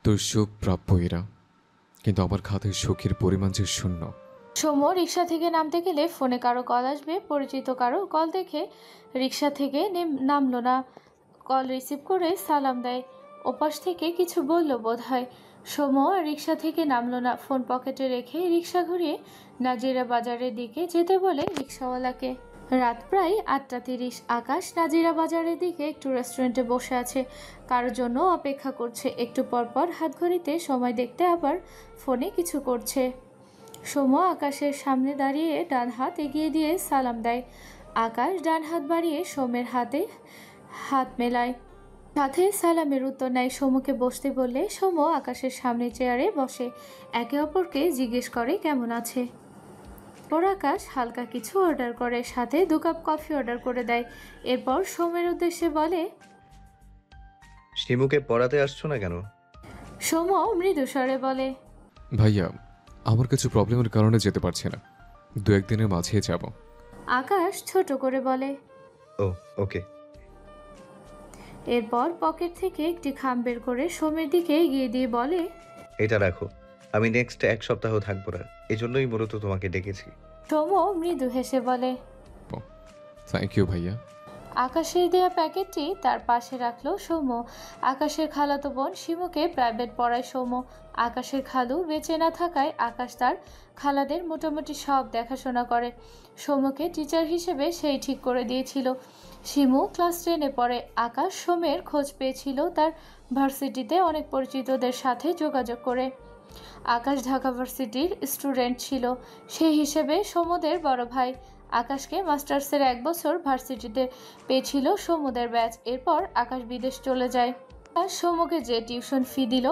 তোর সুখ প্রাপ্য এরা, কিন্তু আমার খাতায় সুখের পরিমাণ যে শূন্য। সৌম্য রিক্সা থেকে নামতে গেলে ফোনে কারো কল আসবে, পরিচিত কারো কল দেখে রিক্সা থেকে নামলো না। কল রিসিভ করে সালাম দেয়। ওপাশ থেকে কিছু বলল বোধহয়। সৌম্য আর রিক্সা থেকে নামলো না, ফোন পকেটে রেখে রিক্সা ঘুরিয়ে নাজিরা বাজারের দিকে যেতে বলে রিক্সাওয়ালাকে। রাত প্রায় 8:30। আকাশ নাজিরা বাজারের দিকে একটু রেস্টুরেন্টে বসে আছে, কারোর জন্য অপেক্ষা করছে। একটু পরপর হাত ঘড়িতে সময় দেখতে, আবার ফোনে কিছু করছে। সৌম্য আকাশের সামনে দাঁড়িয়ে ডান হাত এগিয়ে দিয়ে সালাম দেয়। আকাশ ডান হাত বাড়িয়ে সৌম্যের হাতে হাত মেলায়, সাথে সালামের উত্তর নেয়। সৌম্যকে বসতে বললে সৌম্য আকাশের সামনে চেয়ারে বসে। একে অপরকে জিজ্ঞেস করে কেমন আছে। পর আকাশ হালকা কিছু অর্ডার করে, সাথে 2 কাপ কফি অর্ডার করে দেয়। এরপর সৌম্যের উদ্দেশ্যে বলে, শিমুকে পড়াতে আসছো না কেন? সৌম্য মৃদু স্বরে বলে, ভাইয়া, আমার কিছু প্রবলেমের কারণে যেতে পারছি না, 2-1 দিনের মাঝে যাব। আকাশ ছোট করে বলে। ও, ওকে। এরপর পকেট থেকে একটি খাম বের করে সৌম্যের দিকে এগিয়ে দিয়ে বলে, এটা রাখো, আমি নেক্সট 1 সপ্তাহ থাকবো না, এজন্যই মূলত তোমাকে ডেকেছি। সৌম্য মৃদু হেসে বলে। থ্যাংক ইউ ভাইয়া। আকাশের দেয়া প্যাকেটটি তার পাশে রাখলো সৌম্য। আকাশের খালাতো বোন শিমুকে প্রাইভেট পড়ায় সৌম্য। আকাশের খালু বেঁচে না থাকায় আকাশ তার খালাদের মোটামুটি সব দেখাশোনা করে। সৌম্যকে টিচার হিসেবে সেই ঠিক করে দিয়েছিল। শিমু ক্লাস 10-এ পড়ে। আকাশ সৌম্যের খোঁজ পেয়েছিল তার ভার্সিটিতে অনেক পরিচিতদের সাথে যোগাযোগ করে। আকাশ ঢাকা ভার্সিটির স্টুডেন্ট ছিল, সেই হিসেবে সৌম্যদের বড় ভাই। আকাশকে মাস্টার্সের 1 বছর ভার্সিটিতে পেয়েছিল সৌম্যদের ব্যাচ। এরপর আকাশ বিদেশ চলে যায়। আর সৌম্যকে যে টিউশন ফি দিল,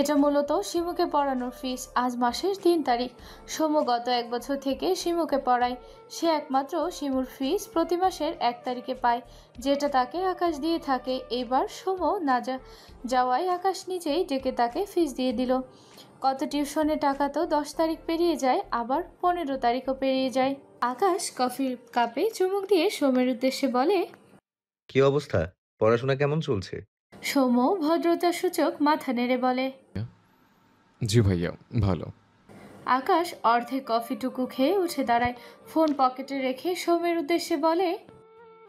এটা মূলত শিমুকে পড়ানোর ফিস। আজ মাসের 3 তারিখ। সৌম্য গত 1 বছর থেকে শিমুকে পড়ায়। সে একমাত্র শিমুর ফিস প্রতি মাসের 1 তারিখে পায়, যেটা তাকে আকাশ দিয়ে থাকে। এবার সৌম্য না যাওয়ায় আকাশ নিজেই ডেকে তাকে ফিস দিয়ে দিল। কত টিউশনের টাকা তো 10 তারিখ পেরিয়ে যায়, আবার 15 তারিখও পেরিয়ে যায়। আকাশ কফির কাপে চুমুক দিয়ে সৌম্যের উদ্দেশ্যে বলে, কি অবস্থা? পড়াশোনা কেমন চলছে? সৌম্য ভদ্রতা সূচক মাথা নেড়ে বলে। জি ভাইয়া, ভালো। আকাশ অর্ধেক কফিটুকু খেয়ে উঠে দাঁড়ায়, ফোন পকেটে রেখে সৌম্যের উদ্দেশ্যে বলে,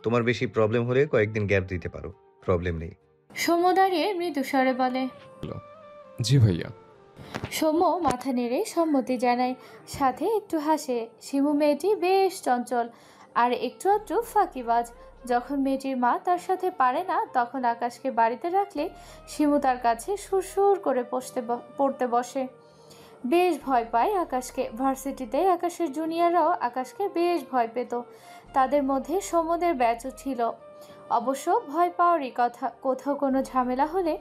তোমার বেশি প্রবলেম হলে কয়েকদিন গ্যাপ দিতে পারো, প্রবলেম নেই। সৌম্য দাঁড়িয়ে মৃদু স্বরে বলে। ভালো। জি ভাইয়া। সৌম্য মাথা নেড়ে সম্মতি জানায়, সাথে একটু হাসে। শিমু মেয়েটি বেশ চঞ্চল আর একটু আধটু ফাঁকিবাজ। যখন মেয়েটির মা তার সাথে পারে না, তখন আকাশকে বাড়িতে রাখলে শিমু তার কাছে সুরসুর করে পড়তে বসে। বেশ ভয় পায় আকাশকে। ভার্সিটিতে আকাশের জুনিয়ররাও আকাশকে বেশ ভয় পেত। তাদের মধ্যে সৌম্যদের ব্যাচও ছিল। অবশ্য ভয় পাওয়ারই কথা, কোথাও কোনো ঝামেলা হলে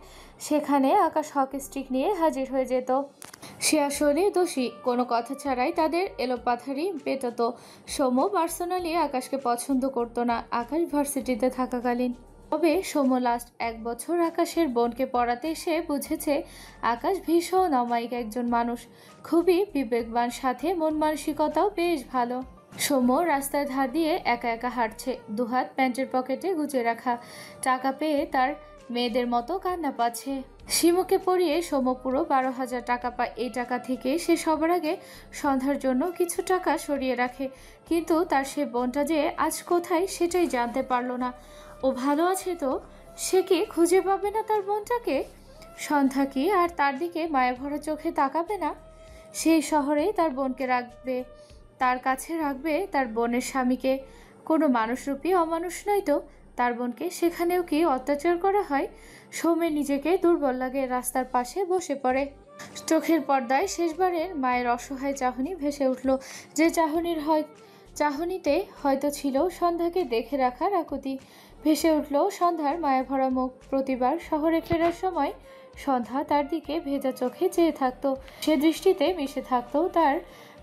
সেখানে আকাশ হকি স্টিক নিয়ে হাজির হয়ে যেত। সে আসলে দোষী, কোনো কথা ছাড়াই তাদের এলোপাথারি পেটাত। সৌম্য পার্সোনালি আকাশকে পছন্দ করতো না আকাশ ভার্সিটিতে থাকাকালীন। তবে সৌম্য লাস্ট 1 বছর আকাশের বোনকে পড়াতে এসে বুঝেছে আকাশ ভীষণ অমায়িক একজন মানুষ, খুবই বিবেকবান, সাথে মন মানসিকতাও বেশ ভালো। সৌম্য রাস্তার ধার দিয়ে একা একা হাঁটছে, দুহাত প্যান্টের পকেটে গুজে রাখা। টাকা পেয়ে তার মেয়েদের মতো কান্না পাচ্ছে। শিমুকে পড়িয়ে সৌম্য পুরো 12,000 টাকা পায়। এই টাকা থেকে সে সবার আগে সন্ধ্যার জন্য কিছু টাকা সরিয়ে রাখে, কিন্তু তার সে বোনটা যে আজ কোথায় সেটাই জানতে পারলো না। ও ভালো আছে তো? সে কি খুঁজে পাবে না তার বোনটাকে? সন্ধ্যা কি আর তার দিকে মায়াভরা চোখে তাকাবে না? সেই শহরেই তার বোনকে রাখবে, তার কাছে রাখবে তার বোনের স্বামীকে। কোনো মানুষরূপী অমানুষ নয় তো? তার বোনকে সেখানেও কি অত্যাচার করা হয়? সৌম্যের নিজেকে দুর্বল লাগে, রাস্তার পাশে বসে পড়ে। চোখের পর্দায় শেষবারের মায়ের অসহায় চাহনি ভেসে উঠল, যে চাহনিতে হয়তো ছিল সন্ধ্যাকে দেখে রাখার আকুতি। ভেসে উঠল সন্ধ্যার মায়াভরা মুখ। প্রতিবার শহরে ফেরার সময় সন্ধ্যা তার দিকে ভেজা চোখে চেয়ে থাকতো। সে দৃষ্টিতে মিশে থাকতো তার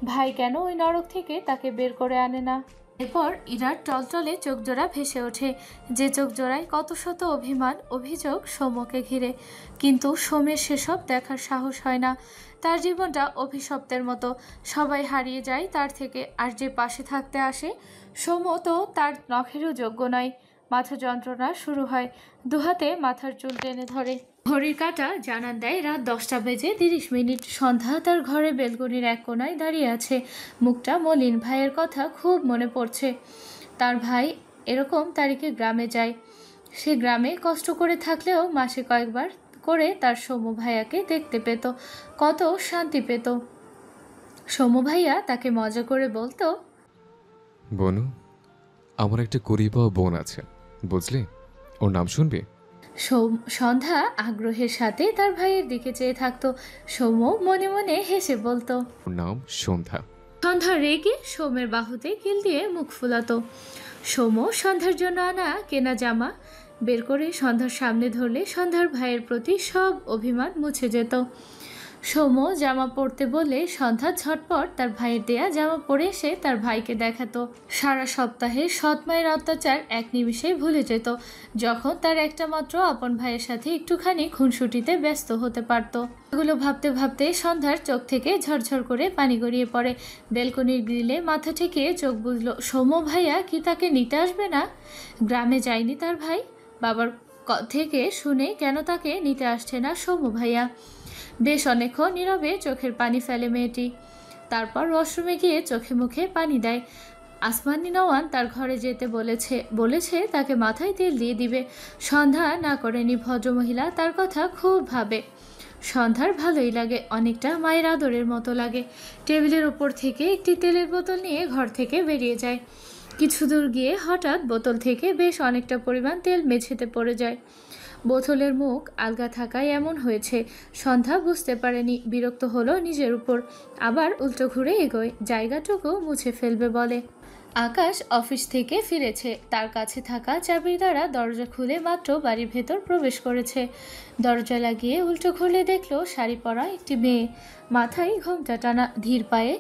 ভাই কেন ওই নরক থেকে তাকে বের করে আনে না। এরপর ইরার টলটলে চোখজোড়া ভেসে ওঠে, যে চোখজোড়ায় কত শত অভিমান অভিযোগ সৌম্যকে ঘিরে। কিন্তু সৌম্যের সেসব দেখার সাহস হয় না। তার জীবনটা অভিশপ্তের মতো, সবাই হারিয়ে যায় তার থেকে, আর যে পাশে থাকতে আসে সৌম্য তো তার নখেরও যোগ্য নয়। মাথা যন্ত্রণা শুরু হয়, দুহাতে মাথার চুল টেনে ধরে। ঘড়ির কাঁটা জানান দেয় রাত 10টা বেজে 30 মিনিট। সন্ধ্যা তার ঘরে বেলকনির এক কোনায় দাঁড়িয়ে আছে, মুখটা মলিন। ভাইয়ের কথা খুব মনে পড়ছে। তার ভাই এরকম তারিখে গ্রামে যায়। সে গ্রামে কষ্ট করে থাকলেও মাসে কয়েকবার করে তার সৌম্য ভাইয়াকে দেখতে পেত, কত শান্তি পেত। সৌম্য ভাইয়া তাকে মজা করে বলতো, বনু, আমার একটা গরিবা বোন আছে, বুঝলি? ওর নাম শুনবি? সন্ধ্যা আগ্রহের সাথে তার ভাইয়ের দিকে চেয়ে থাকতো। সৌম্য মনে মনে হেসে বলতো। ওর নাম সন্ধ্যা। সন্ধ্যা রেগে সৌম্যের বাহুতে কিল দিয়ে মুখ ফুলাতো। সৌম্য সন্ধ্যার জন্য আনা কেনা জামা বের করে সন্ধ্যার সামনে ধরলে সন্ধ্যার ভাইয়ের প্রতি সব অভিমান মুছে যেত। সৌম্য জামা পরতে বলে সন্ধ্যা ঝটপট তার ভাইয়ের দেয়া জামা পরে এসে তার ভাইকে দেখাতো। সারা সপ্তাহে সৎ মায়ের অত্যাচার এক নিমিষেই ভুলে যেত, যখন তার একটা মাত্র আপন ভাইয়ের সাথে একটুখানি খুনসুটিতে ব্যস্ত হতে পারত। এগুলো ভাবতে ভাবতে সন্ধ্যার চোখ থেকে ঝরঝর করে পানি গড়িয়ে পড়ে। বেলকনির গ্রিলে মাথা ঠেকিয়ে চোখ বুঝল, সৌম্য ভাইয়া কি তাকে নিতে আসবে না? গ্রামে যায়নি তার ভাই? বাবার থেকে শুনে কেন তাকে নিতে আসছে না সৌম্য ভাইয়া? বেশ অনেকক্ষণ নীরবে চোখের পানি ফেলে মেয়েটি। তারপর ওয়াশরুমে গিয়ে চোখে মুখে পানি দেয়। আসমানি নওয়ান তার ঘরে যেতে বলেছে তাকে মাথায় তেল দিয়ে দিবে। সন্ধ্যা না করেনি। ভদ্রমহিলা তার কথা খুব ভাবে। সন্ধ্যার ভালোই লাগে, অনেকটা মায়ের আদরের মতো লাগে। টেবিলের ওপর থেকে একটি তেলের বোতল নিয়ে ঘর থেকে বেরিয়ে যায়। কিছু দূর গিয়ে হঠাৎ বোতল থেকে বেশ অনেকটা পরিমাণ তেল মেঝেতে পড়ে যায়। বোতলের মুখ আলগা থাকায় এমন হয়েছে। সন্ধ্যা বুঝতে পারেনি, বিরক্ত হলো নিজের উপর। আবার উল্টো ঘুরে এগোয়, জায়গাটুকু মুছে ফেলবে বলে। আকাশ অফিস থেকে ফিরেছে। তার কাছে থাকা চাবির দ্বারা দরজা খুলে মাত্র বাড়ির ভেতর প্রবেশ করেছে। দরজা লাগিয়ে উল্টো খুলে দেখলো শাড়ি পরা একটি মেয়ে, মাথায় ঘোমটা টানা, ধীর পায়ে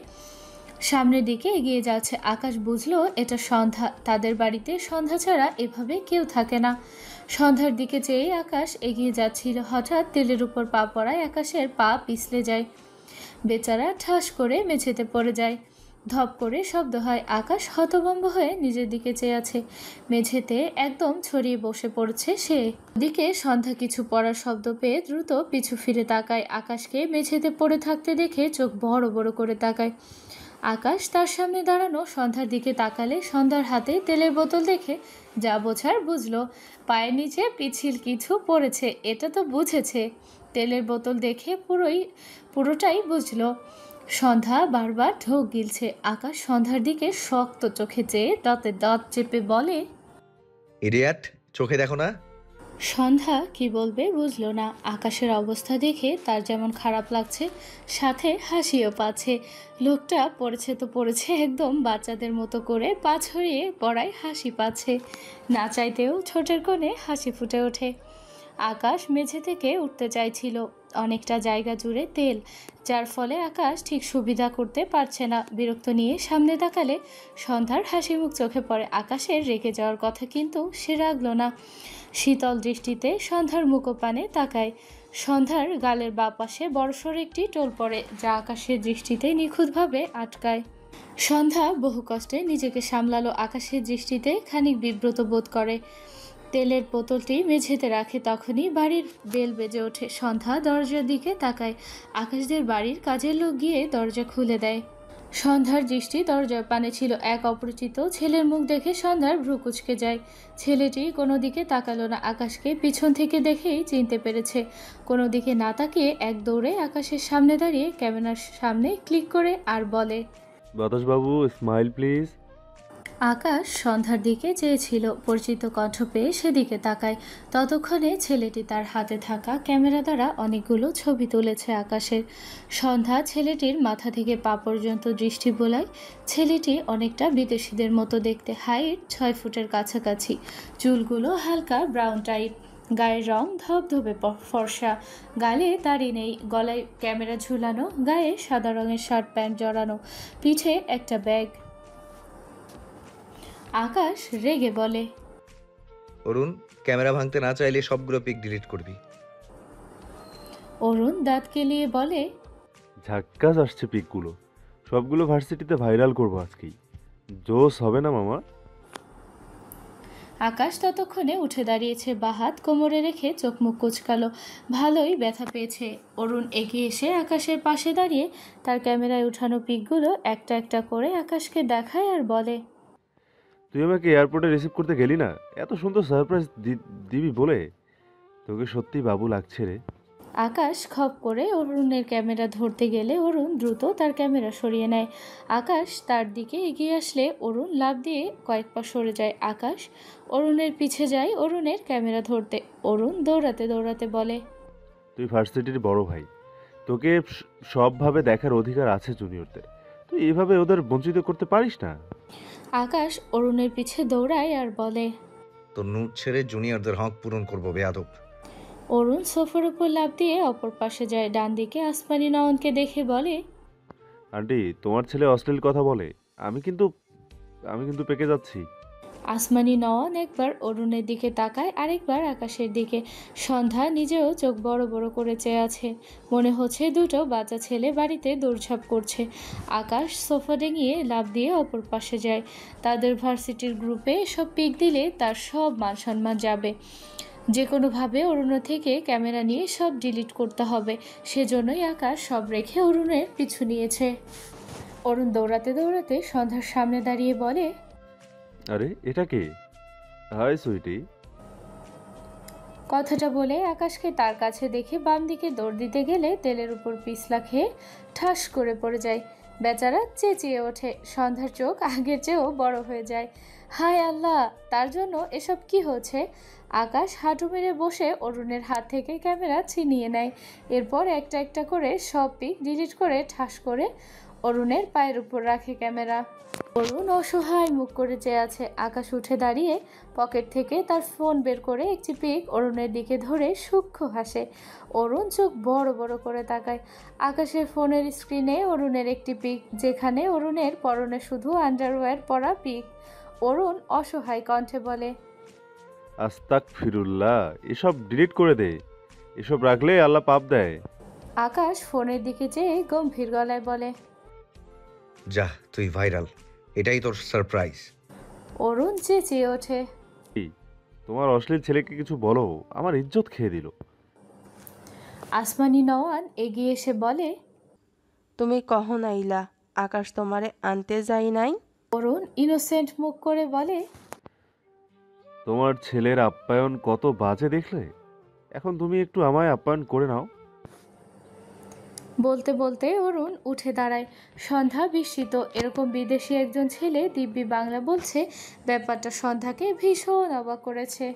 সামনের দিকে এগিয়ে যাচ্ছে। আকাশ বুঝলো এটা সন্ধ্যা। তাদের বাড়িতে সন্ধ্যা ছাড়া এভাবে কেউ থাকে না। সন্ধ্যার দিকে চেয়ে আকাশ এগিয়ে যাচ্ছিল। হঠাৎ তেলের উপর পা পড়ায় আকাশের পা পিছলে যায়। বেচারা ঠাস করে মেঝেতে পড়ে যায়। ধপ করে শব্দ হয়। আকাশ হতভম্ব হয়ে নিজের দিকে চেয়ে আছে। মেঝেতে একদম ছড়িয়ে বসে পড়ছে সে। ওদিকে সন্ধ্যা কিছু পড়ার শব্দ পেয়ে দ্রুত পিছু ফিরে তাকায়। আকাশকে মেঝেতে পড়ে থাকতে দেখে চোখ বড় বড় করে তাকায়। আকাশ তার সামনে দাঁড়ানো সন্ধ্যার দিকে তাকালে সন্ধ্যার হাতে তেলের বোতল দেখে যা বোঝার বুঝলো। পায়ের নিচে পিছিল কিছু পড়েছে, এটা তো বুঝেছে। তেলের বোতল দেখে পুরোটাই বুঝলো। সন্ধ্যা বারবার ঢোক গিলছে। আকাশ সন্ধ্যার দিকে শক্ত চোখে চেয়ে দাঁতে দাঁত চেপে বলে, ইডিয়াট, চোখে দেখো না? সন্ধ্যা কি বলবে বুঝলো না। আকাশের অবস্থা দেখে তার যেমন খারাপ লাগছে, সাথে হাসিও পাচ্ছে। লোকটা পড়েছে তো পড়েছে, একদম বাচ্চাদের মতো করে পা ছড়িয়ে পড়ায় হাসি পাচ্ছে। না চাইতেও ঠোঁটের কোণে হাসি ফুটে ওঠে। আকাশ মেঝে থেকে উঠতে চাইছিল। অনেকটা জায়গা জুড়ে তেল, যার ফলে আকাশ ঠিক সুবিধা করতে পারছে না। বিরক্ত নিয়ে সামনে তাকালে সন্ধ্যার হাসি মুখ চোখে পড়ে। আকাশের রেগে যাওয়ার কথা কিন্তু সে রাখল না। শীতল দৃষ্টিতে সন্ধ্যার মুখোপানে তাকায়। সন্ধ্যার গালের বাঁ পাশে বড়সড় একটি টোল পড়ে, যা আকাশের দৃষ্টিতে নিখুঁতভাবে আটকায়। সন্ধ্যা বহু কষ্টে নিজেকে সামলালো। আকাশের দৃষ্টিতে খানিক বিব্রত বোধ করে। তেলের বোতলটি মেঝেতে রাখে। তখনই বাড়ির বেল বেজে ওঠে। সন্ধ্যা দরজার দিকে তাকায়। আকাশদের বাড়ির কাজের লোক গিয়ে দরজা খুলে দেয়। সন্ধ্যার দৃষ্টি দরজার পানে ছিল। এক অপরিচিত ছেলের মুখ দেখে সন্ধ্যার ভ্রু কুঁচকে যায়। ছেলেটি কোনো দিকে তাকালো না। আকাশকে পিছন থেকে দেখেই চিনতে পেরেছে। কোনো দিকে না তাকিয়ে এক দৌড়ে আকাশের সামনে দাঁড়িয়ে ক্যামেরার সামনে ক্লিক করে আর বলে, বাতাসবাবু, স্মাইল প্লিজ। আকাশ সন্ধ্যার দিকে চেয়েছিল। পরিচিত কণ্ঠ পেয়ে সেদিকে তাকায়। ততক্ষণে ছেলেটি তার হাতে থাকা ক্যামেরা দ্বারা অনেকগুলো ছবি তুলেছে আকাশের। সন্ধ্যা ছেলেটির মাথা থেকে পা পর্যন্ত দৃষ্টি বোলায়। ছেলেটি অনেকটা বিদেশিদের মতো দেখতে, হাইট 6 ফুটের কাছাকাছি, চুলগুলো হালকা ব্রাউন টাইপ, গায়ের রং ধবধবে ফর্সা, গালে দাড়ি নেই, গলায় ক্যামেরা ঝুলানো, গায়ে সাদা রঙের শার্ট প্যান্ট জড়ানো, পিঠে একটা ব্যাগ। আকাশ রেগে বলে, অরুণ, ক্যামেরা ভাঙতে না চাইলে সবগুলো পিক ডিলিট করবি। অরুণ দাঁত কেলিয়ে বলে, ঝাক্কাস আসছে পিকগুলো, সবগুলো ভার্সিটিতে ভাইরাল করবো আজকেই। জোস হবে না মামা? আকাশ ততক্ষণে উঠে দাঁড়িয়েছে, বাহাত কোমরে রেখে চোখ মুখ কুচকালো, ভালোই ব্যথা পেয়েছে। অরুণ এগিয়ে এসে আকাশের পাশে দাঁড়িয়ে তার ক্যামেরায় উঠানো পিকগুলো একটা একটা করে আকাশকে দেখায় আর বলে, তুই আমাকে এয়ারপোর্টে রিসিভ করতে গেলি না? এত সুন্দর সারপ্রাইজ দিবি বলে? তোকে সত্যি বাবু লাগছে রে। আকাশ খপ করে অরুণের ক্যামেরা ধরতে গেলে অরুণ দ্রুত তার ক্যামেরা সরিয়ে নেয়। আকাশ তার দিকে এগিয়ে আসলে অরুণ লাফ দিয়ে কয়েক পা সরে যায়। আকাশ অরুণের পিছে যায় অরুণের ক্যামেরা ধরতে। অরুণ দৌড়াতে দৌড়াতে বলে, তুই ভার্সিটির বড় ভাই, তোকে সবভাবে দেখার অধিকার আছে জুনিয়রদের। তুই এভাবে ওদের বঞ্চিত করতে পারিস না। আকাশ অরুণের পিছে দৌড়ায় আর বলে, তোর নুট ছেড়ে জুনিয়রদের হক পূরণ করবো বেয়াদব। অরুণ সোফার উপর লাফ দিয়ে অপর পাশে যায়। ডান দিকে আসমানি নয়নকে দেখে বলে, আন্টি, তোমার ছেলে অশ্লীল কথা বলে। আমি কিন্তু আমি কিন্তু পেকে যাচ্ছি। আসমানি নয়ন একবার অরুণের দিকে তাকায়, আরেকবার আকাশের দিকে। সন্ধ্যা নিজেও চোখ বড় বড় করে চেয়ে আছে। মনে হচ্ছে দুটো বাচ্চা ছেলে বাড়িতে দৌড়ঝাঁপ করছে। আকাশ সোফা ডিঙিয়ে লাফ দিয়ে অপর পাশে যায়। তাদের ভার্সিটির গ্রুপে সব পিক দিলে তার সব মান সম্মান যাবে। যে কোনোভাবে অরুণ থেকে ক্যামেরা নিয়ে সব ডিলিট করতে হবে। সেজন্যই আকাশ সব রেখে অরুণের পিছু নিয়েছে। অরুণ দৌড়াতে দৌড়াতে সন্ধ্যার সামনে দাঁড়িয়ে বলে, আরে এটা কে? হাই সুইটি। কথাটা বলে আকাশকে তার কাছে দেখে বাম দিকে দৌড় দিতে গেলে তেলের উপর পিছলা খেয়ে ঠাস করে পড়ে যায়। বেচারা চেঁচিয়ে ওঠে। সন্ধ্যার চোখ আগের চেয়েও বড় হয়ে যায়। হায় আল্লাহ, তার জন্য এসব কি হচ্ছে? আকাশ হাঁটু মেরে বসে অরুণের হাত থেকে ক্যামেরা ছিনিয়ে নেয়। এরপর একটা একটা করে সব পিক ডিলিট করে ঠাস করে অরুণের পায়ের উপর রাখে ক্যামেরা। অরুণ অসহায় মুখ করে চেয়ে আছে। আকাশ উঠে দাঁড়িয়ে পকেট থেকে তার ফোন বের করে একটি পিক অরুণের দিকে ধরে সূক্ষ্ম হাসে। অরুণ চোখ বড় বড় করে তাকায়। আকাশের ফোনের স্ক্রিনে অরুণের একটি পিক, যেখানে অরুণের পরনে শুধু আন্ডারওয়্যার পরা পিক। অরুণ অসহায় কণ্ঠে বলে, আস্তাগফিরুল্লাহ, এসব ডিলিট করে দে। এসব রাখলে আল্লাহ পাপ দেয়। আকাশ ফোনের দিকে চেয়ে গম্ভীর গলায় বলে, যা, তুই ভাইরাল, এটাই তোর সারপ্রাইজ। অরুণ চেঁচিয়ে ওঠে। এই, তোমার অশ্লীল ছেলেকে কিছু বলো, আমার ইজ্জত খেয়ে দিল। আসমানি নওয়ান এগিয়ে এসে বলে, তুমি কখন আইলা? আকাশ তোমারে আনতে যাই নাই? অরুণ ইনোসেন্ট মুখ করে বলে, তোমার ছেলের আপ্যায়ন কত বাজে দেখলে? এখন তুমি একটু আমায় আপ্যায়ন করে নাও। বলতে বলতে অরুণ উঠে দাঁড়ায়। সন্ধ্যা বিস্মিত। এরকম বিদেশি একজন ছেলে দিব্যি বাংলা বলছে, ব্যাপারটা সন্ধ্যাকে ভীষণ অবাক করেছে।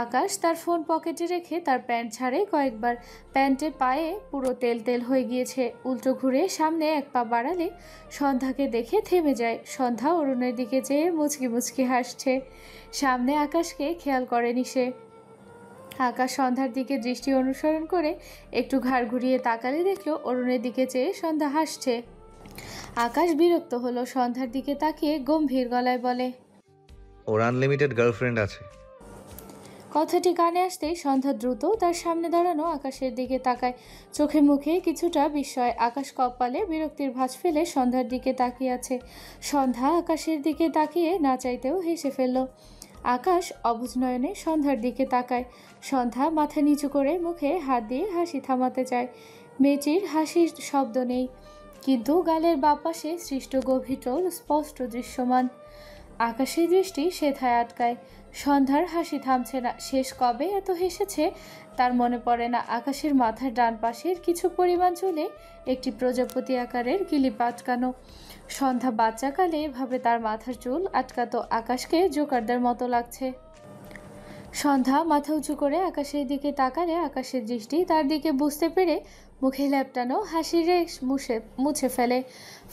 আকাশ তার ফোন পকেটে রেখে তার প্যান্ট ছাড়ে কয়েকবার। প্যান্টে পায়ে পুরো তেল তেল হয়ে গিয়েছে। উল্টো ঘুরে সামনে এক পা বাড়ালে সন্ধ্যাকে দেখে থেমে যায়। সন্ধ্যা অরুণের দিকে চেয়ে মুচকি মুচকি হাসছে। সামনে আকাশকে খেয়াল করেনি সে। আকাশ সন্ধ্যার দিকে দৃষ্টি অনুসরণ করে একটু ঘাড় ঘুরিয়ে তাকালে দেখলো অরুণের দিকে চেয়ে সন্ধ্যা হাসছে। আকাশ বিরক্ত হলো। সন্ধ্যার দিকে তাকিয়ে গম্ভীর গলায় বলে, ওর আনলিমিটেড গার্লফ্রেন্ড আছে। কথাটি কানে আসতেই সন্ধ্যা দ্রুত তার সামনে দাঁড়ানো আকাশের দিকে তাকায়। চোখে মুখে কিছুটা বিস্ময়। আকাশ কপালে বিরক্তির ভাঁজ ফেলে সন্ধ্যার দিকে তাকিয়ে আছে। সন্ধ্যা আকাশের দিকে তাকিয়ে না চাইতেও হেসে ফেলল। আকাশ অবুঝ নয়নে সন্ধ্যার দিকে তাকায়। সন্ধ্যা মাথা নিচু করে মুখে হাত দিয়ে হাসি থামাতে চায়। মেয়েটির হাসির শব্দ নেই, কিন্তু গালের বাপাশে সৃষ্ট গভীর টোল স্পষ্ট দৃশ্যমান। আকাশের দৃষ্টি সেথায় আটকায়। সন্ধ্যার হাসি থামছে না। শেষ কবে এত হেসেছে তার মনে পড়ে না। আকাশের মাথার ডান পাশের কিছু পরিমাণ চুলে একটি প্রজাপতি আকারের গিলিপ আটকানো। সন্ধ্যা বাচ্চাকালে এভাবে তার মাথার চুল আটকাতো। আকাশকে জোকারদের মতো লাগছে। সন্ধ্যা মাথা উঁচু করে আকাশের দিকে তাকালে আকাশের দৃষ্টি তার দিকে বুঝতে পেরে মুখে ল্যাপটানো হাসির রেশ মুছে ফেলে।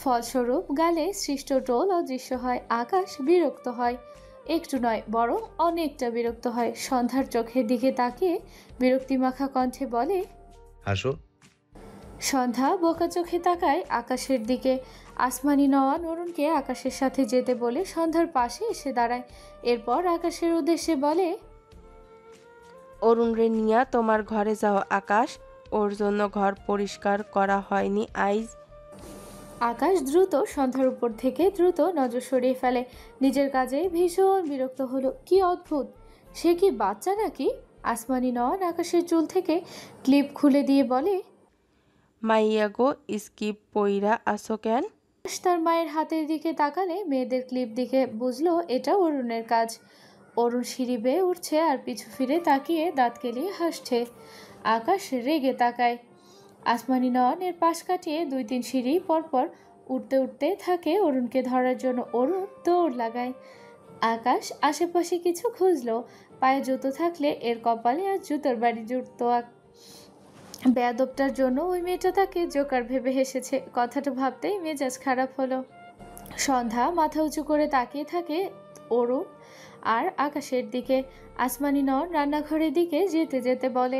ফলস্বরূপ গালে সৃষ্ট টোল অদৃশ্য হয়। আকাশ বিরক্ত হয়। একটু নয়, বরং অনেকটা বিরক্ত হয়। সন্ধ্যার চোখের দিকে তাকিয়ে বিরক্তিমাখা কণ্ঠে বলে, হাসো। সন্ধ্যা বোকা চোখে তাকায় আকাশের দিকে। আসমানি নওয়ান অরুণকে আকাশের সাথে যেতে বলে সন্ধ্যার পাশে এসে দাঁড়ায়। এরপর আকাশের উদ্দেশ্যে বলে, অরুণ রে নিয়া তোমার ঘরে যাও আকাশ, ওর জন্য ঘর পরিষ্কার করা হয়নি আইজ। আকাশ দ্রুত সন্ধ্যার উপর থেকে দ্রুত নজর সরিয়ে ফেলে। নিজের কাজে ভীষণ বিরক্ত হলো। কি অদ্ভুত! সে কি বাচ্চা নাকি? আসমানি নয়ন আকাশের চুল থেকে ক্লিপ খুলে দিয়ে বলে, মাইয়া গো, স্কিপ পইরা আসো কেন? আকাশ তার মায়ের হাতের দিকে তাকালে মেয়েদের ক্লিপ দেখে বুঝলো এটা অরুণের কাজ। অরুণ সিঁড়ি বেয়ে উঠছে আর পিছু ফিরে তাকিয়ে দাঁত কেলিয়ে হাসছে। আকাশ রেগে তাকায়। আসমানি নয়নের পাশ কাটিয়ে 2-3 সিঁড়ি পরপর উঠতে উঠতে থাকে অরুণকে ধরার জন্য। অরুণ দৌড় লাগায়। আকাশ আশেপাশে কিছু খুঁজলো, পায়ে জুতো থাকলে এর কপালে আর জুতোর বাড়ি জুটতো। বেয়াদবটার জন্য ওই মেয়েটা তাকে জোকার ভেবে হেসেছে। কথাটা ভাবতেই মেজাজ খারাপ হলো। সন্ধ্যা মাথা উঁচু করে তাকিয়ে থাকে অরুণ আর আকাশের দিকে। আসমানি নয়ন রান্নাঘরের দিকে যেতে যেতে বলে,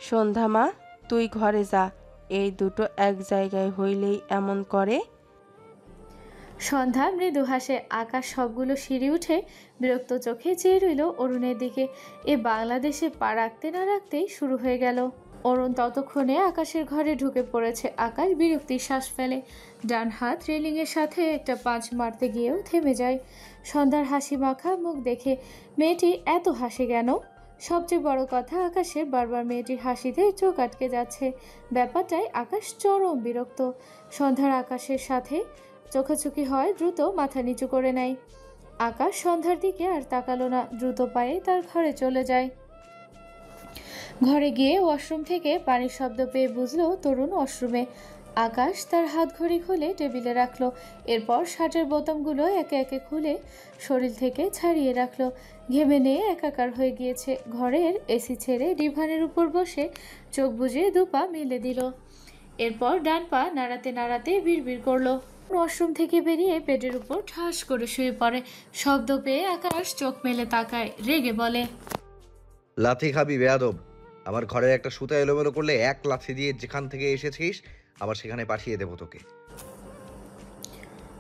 সন্ধ্যা মা, তুই ঘরে যা। এই দুটো এক জায়গায় হইলেই এমন করে। সন্ধ্যা মৃদু হাসে। আকাশ সবগুলো সিঁড়ি উঠে বিরক্ত চোখে চেয়ে রইল অরুণের দিকে। এ বাংলাদেশে পা রাখতে না রাখতেই শুরু হয়ে গেল। অরুণ ততক্ষণে আকাশের ঘরে ঢুকে পড়েছে। আকাশ বিরক্তির শ্বাস ফেলে। ডান হাত রেলিংয়ের সাথে একটা পাঁচ মারতে গিয়েও থেমে যায়। সন্ধ্যার হাসি মাখা মুখ দেখে মেয়েটি এত হাসে কেন? সবচেয়ে বড় কথা, আকাশের বারবার মেয়েটির হাসিতে চোখ আটকে যাচ্ছে। ব্যাপারটায় আকাশ চরম বিরক্ত। সন্ধ্যার আকাশের সাথে চোখাচোখি হয়, দ্রুত মাথা নিচু করে নেয়। আকাশ সন্ধ্যার দিকে আর তাকালো না, দ্রুত পায়ে তার ঘরে চলে যায়। ঘরে গিয়ে ওয়াশরুম থেকে পানির শব্দ পেয়ে বুঝলো তরুণ ওয়াশরুমে। আকাশ তার হাত ঘড়ি খুলে টেবিলে রাখলো। এরপর শার্টের বোতামগুলো একে একে খুলে শরীর থেকে ছাড়িয়ে রাখলো। ঘেমে নিয়ে একাকার হয়ে গিয়েছে। ঘরের এসি ছেড়ে ডিভানের উপর বসে চোখ বুজে দুপা মেলে দিল। এরপর ডান পা নাড়াতে নাড়াতে বিড়বিড় করলো। ওয়াশরুম থেকে বেরিয়ে বেডের উপর ঠাস করে শুয়ে পড়ে। শব্দ পেয়ে আকাশ চোখ মেলে তাকায়, রেগে বলে, লাথি খাবি বেয়াদব! আমার ঘরের একটা সুতা এলোমেলো করলে এক লাথি দিয়ে যেখান থেকে এসেছিস আবার সেখানে পাঠিয়ে দেবো তোকে।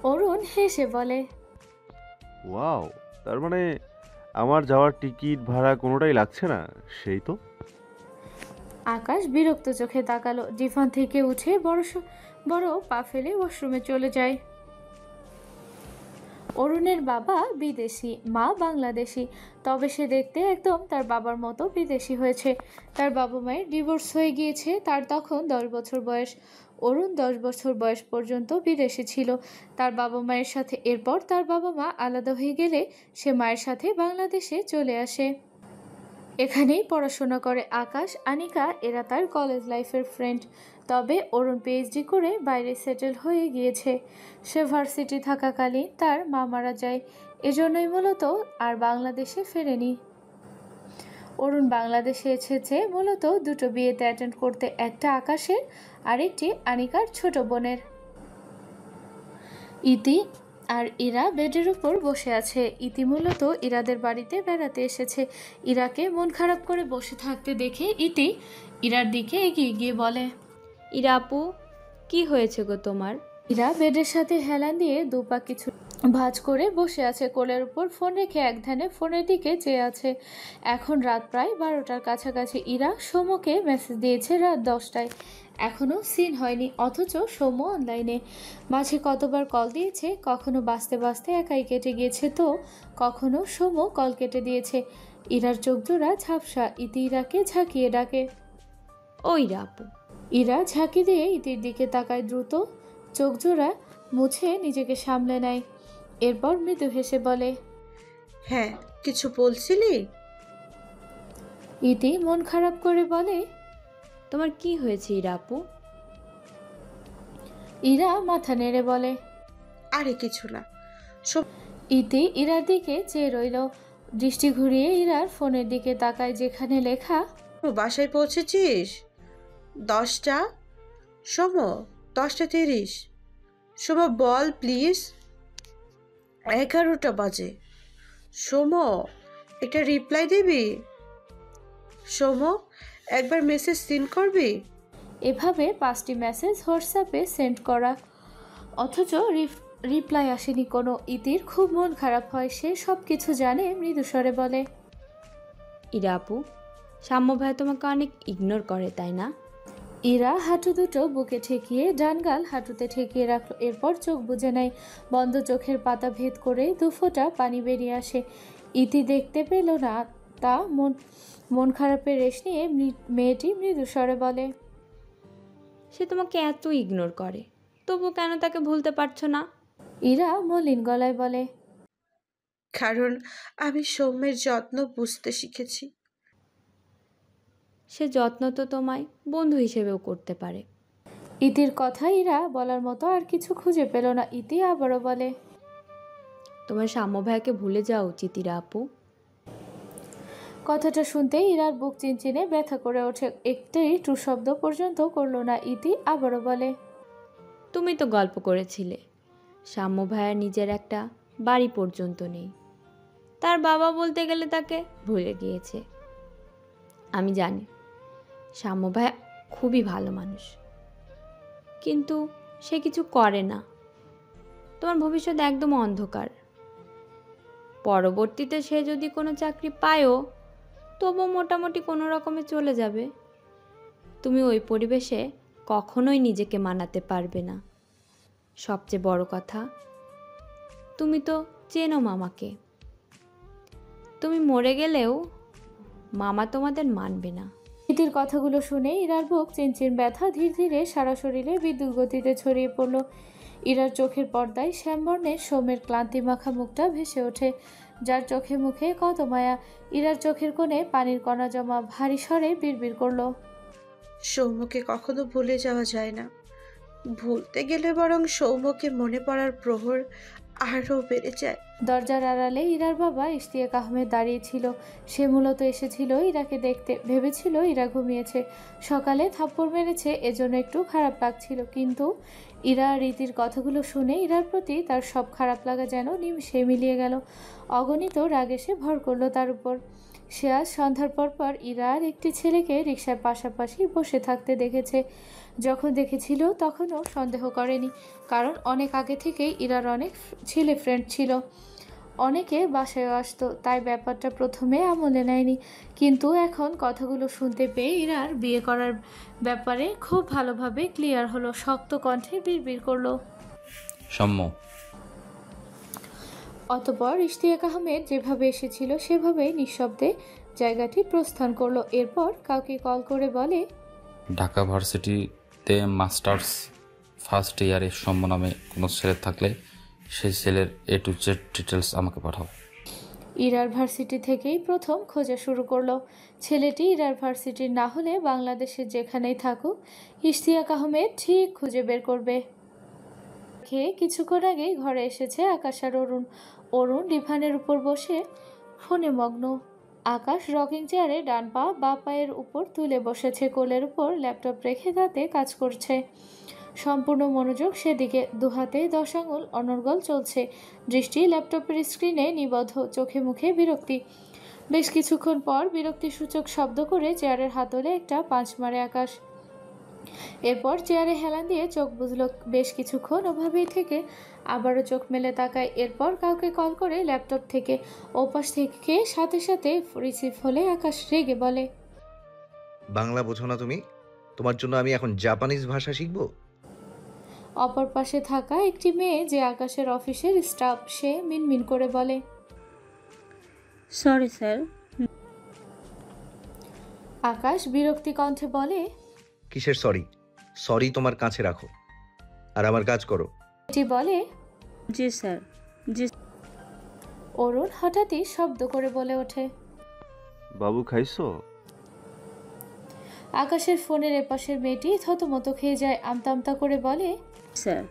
অরুণ হেসে বলে, ওয়াও, তার মানে আমার যাওয়ার টিকিট ভাড়া কোনোটাই লাগছে না, সেই তো। আকাশ বিরক্ত চোখে তাকালো। ডিভান থেকে উঠে বড় পা ফেলে ওয়াশরুমে চলে যায়। অরুণের বাবা বিদেশি, মা বাংলাদেশি, তবে সে দেখতে একদম তার বাবার মতো বিদেশি হয়েছে। তার বাবা মায়ের ডিভোর্স হয়ে গিয়েছে। তার তখন 10 বছর বয়স। অরুণ 10 বছর বয়স পর্যন্ত বিদেশে ছিল তার বাবা মায়ের সাথে। এরপর তার বাবা মা আলাদা হয়ে গেলে সে মায়ের সাথে বাংলাদেশে চলে আসে। এখানেই পড়াশোনা করে আকাশ, আনিকা, এরা তার কলেজ লাইফের ফ্রেন্ড। তবে অরুণ পিএইচডি করে বাইরে সেটেল হয়ে গিয়েছে। সে ভার্সিটি থাকাকালীন তার মা মারা যায়, এজন্যই মূলত আর বাংলাদেশে ফেরেনি। অরুণ বাংলাদেশে এসেছে মূলত দুটো বিয়েতে অ্যাটেন্ড করতে, একটা আকাশের আর একটি আনিকার ছোট বোনের। ইতি আর ইরা বেডের উপর বসে আছে। ইতি মূলত ইরাদের বাড়িতে বেড়াতে এসেছে। ইরাকে মন খারাপ করে বসে থাকতে দেখে ইতি ইরার দিকে এগিয়ে গিয়ে বলে, ইরা আপু, কি হয়েছে গো তোমার? ইরা বেডের সাথে হেলান দিয়ে দুপা কিছু ভাঁজ করে বসে আছে। কোলের উপর ফোন রেখে এক ধ্যানে ফোনের দিকে চেয়ে আছে। এখন রাত প্রায় 12টার কাছাকাছি। ইরা সোমকে মেসেজ দিয়েছে রাত 10টায়। এখনও সিন হয়নি, অথচ সোম অনলাইনে। মাঝে কতবার কল দিয়েছে, কখনো বাঁচতে বাঁচতে একাই কেটে গিয়েছে, তো কখনো সোম কল কেটে দিয়েছে। ইরার চোখ জোড়া ঝাপসা। ইতি ইরাকে ঝাঁকিয়ে ডাকে। ও ইরা আপু। ইরা ঝাঁকি দিয়ে ইতির দিকে তাকায়, দ্রুত চোখ জোড়া মুছে নিজেকে সামলে নেয়। এরপর মৃদু হেসে বলে, হ্যাঁ, কিছু বলছিলি? ইতি মন খারাপ করে বলে, তোমার কি হয়েছে ইরা আপু? ইরা মাথা নেড়ে বলে, আরে কিছু না। ইতি ইরার দিকে চেয়ে রইল। দৃষ্টি ঘুরিয়ে ইরার ফোনের দিকে তাকায়, যেখানে লেখা, ও বাসায় পৌঁছেছিস? 10টা? সোম, 10:30। সোম বল প্লিজ। 11টা বাজে। সোম, একটা রিপ্লাই দিবি? সোম, একবার মেসেজ সিন করবি? এভাবে 5টি মেসেজ হোয়াটসঅ্যাপে সেন্ড করা, অথচ রিপ্লাই আসেনি কোনো। ইতির খুব মন খারাপ হয়। সে সব কিছু জানে, মৃদুস্বরে বলে, ইরা আপু, সাম্য ভাই তোমাকে অনেক ইগনোর করে, তাই না? ইরা হাঁটু দুটো বুকে ঠেকিয়ে ডান গাল হাঁটুতে ঠেকিয়ে রাখলো। এরপর চোখ বুজে নেয়। বন্ধ চোখের পাতা ভেদ করে 2 ফোঁটা পানি বেরিয়ে আসে। ইতি দেখতে পেল না তা মন মন খারাপের রেশ নিয়ে মেয়েটি মৃদু স্বরে বলে, সে তোমাকে এত ইগনোর করে, তবু কেন তাকে ভুলতে পারছো না? ইরা মলিন গলায় বলে, কারণ আমি সৌম্যের যত্ন বুঝতে শিখেছি। সে যত্ন তো তোমায় বন্ধু হিসেবেও করতে পারে। ইতির কথা ইরা বলার মতো আর কিছু খুঁজে পেল না। ইতি আবারও বলে, তোমার সাম্য ভাইয়াকে ভুলে যাওয়া উচিত ইরা আপু। কথাটা শুনতে ইরার বুক চিনচিনে ব্যথা করে ওঠে। একটি টু শব্দ পর্যন্ত করলো না। ইতি আবারও বলে, তুমি তো গল্প করেছিলে সাম্য ভাইয়ার নিজের একটা বাড়ি পর্যন্ত নেই, তার বাবা বলতে গেলে তাকে ভুলে গিয়েছে। আমি জানি সাম্য ভাইয়া খুবই ভালো মানুষ, কিন্তু সে কিছু করে না। তোমার ভবিষ্যৎ একদম অন্ধকার। পরবর্তীতে সে যদি কোনো চাকরি পায়ও, তবু মোটামুটি কোনো রকমে চলে যাবে। তুমি ওই পরিবেশে কখনোই নিজেকে মানাতে পারবে না। সবচেয়ে বড় কথা, তুমি তো চেনো মামাকে। তুমি মরে গেলেও মামা তোমাদের মানবে না। ইতির কথাগুলো শুনে ইরার বুক চিনচিন ব্যথা ধীরে ধীরে সারা শরীরে বিদ্যুৎ গতিতে ছড়িয়ে পড়ল। ইরার চোখের পর্দায় শ্যামবর্ণের সোমের ক্লান্তি মাখা মুখটা ভেসে ওঠে, যার চোখে মুখে কত মায়া। ইরার চোখের কোণে পানির কণা জমা ভারী স্বরে বিড়বিড় করলো, সৌম্যকে কখনো ভুলে যাওয়া যায় না। ভুলতে গেলে বরং সৌম্যকে মনে পড়ার প্রহর আরও বেড়ে যায়। দরজার আড়ালে ইরার বাবা ইশতিয়াক আহমেদ দাঁড়িয়েছিল। সে মূলত এসেছিল ইরাকে দেখতে। ভেবেছিল ইরা ঘুমিয়েছে, সকালে থাপ্পড় মেরেছে, এজন্য একটু খারাপ লাগছিল। কিন্তু ইরা রীতির কথাগুলো শুনে ইরার প্রতি তার সব খারাপ লাগা যেন নিমিষে মিলিয়ে গেল। অগণিত রাগ এসে ভর করলো তার উপর। সে আজ সন্ধ্যার পর ইরার একটি ছেলেকে রিকশার পাশাপাশি বসে থাকতে দেখেছে। যখন দেখেছিল তখনও সন্দেহ করেনি, কারণ অনেক আগে থেকেই ইরার অনেক ছেলে ফ্রেন্ড ছিল, অনেকে বাসায়ও আসতো, তাই ব্যাপারটা প্রথমে আমলে নেয়নি। কিন্তু এখন কথাগুলো শুনতে পেয়ে ইরার বিয়ে করার ব্যাপারে খুব ভালোভাবে ক্লিয়ার হলো। শক্ত কণ্ঠে বিড়বিড় করলো, সৌম্য। অতঃপর ইশতিয়াক আহমেদ যেভাবে এসেছিল সেভাবেই নিঃশব্দে জায়গাটি প্রস্থান করলো। এরপর কাউকে কল করে বলে, ঢাকা ভার্সিটিতে মাস্টার্স ফার্স্ট ইয়ারে সৌম্য নামে কোনো ছেলে থাকলে সেই ছেলের A to Z ডিটেলস আমাকে পাঠাও। ইরার ভার্সিটি থেকেই প্রথম খোঁজা শুরু করলো। ছেলেটি ইরার ভার্সিটির না হলে বাংলাদেশের যেখানেই থাকুক, ইশতিয়াক আহমেদ ঠিক খুঁজে বের করবে। খেয়ে কিছুক্ষণ আগেই ঘরে এসেছে আকাশ আর অরুণ। অরুণ ডিভানের উপর বসে ফোনে মগ্ন। আকাশ রকিং চেয়ারে ডান পা বা পায়ের উপর তুলে বসেছে, কোলের উপর ল্যাপটপ রেখে তাতে কাজ করছে। সম্পূর্ণ মনোযোগ সেদিকে, দুহাতে 10 আঙুল অনর্গল চলছে, দৃষ্টি ল্যাপটপের স্ক্রিনে নিবদ্ধ, চোখে মুখে বিরক্তি। বেশ কিছুক্ষণ পর বিরক্তিসূচক শব্দ করে চেয়ারের হাতলে একটা পাঁচ মারে আকাশ। এরপর চেয়ারে হেলান দিয়ে চোখ বুঝল। বেশ কিছুক্ষণ ওভাবেই থেকে আবারও চোখ মেলে তাকায়। এরপর কাউকে কল করে ল্যাপটপ থেকে, ওপাশ থেকে সাথে সাথে রিসিভ হলে আকাশ রেগে বলে, বাংলা বোঝো না তুমি? তোমার জন্য আমি এখন জাপানিজ ভাষা শিখবো? অপর পাশে থাকা একটি মেয়ে যে আকাশের অফিসের স্টাফ, সে মিনমিন করে বলে, সরি স্যার। আকাশ বিরক্তি কণ্ঠে বলে, কিসের সরি? সরি তোমার কাছে রাখো আর আমার কাজ করো। এটি বলে, জি স্যার, জি। অরুণ হঠাৎই শব্দ করে বলে ওঠে, বাবু খাইছো? আকাশের ফোনের এপাশের মেয়েটি থতমত খেয়ে যায়, আমতা আমতা করে বলে, স্যার।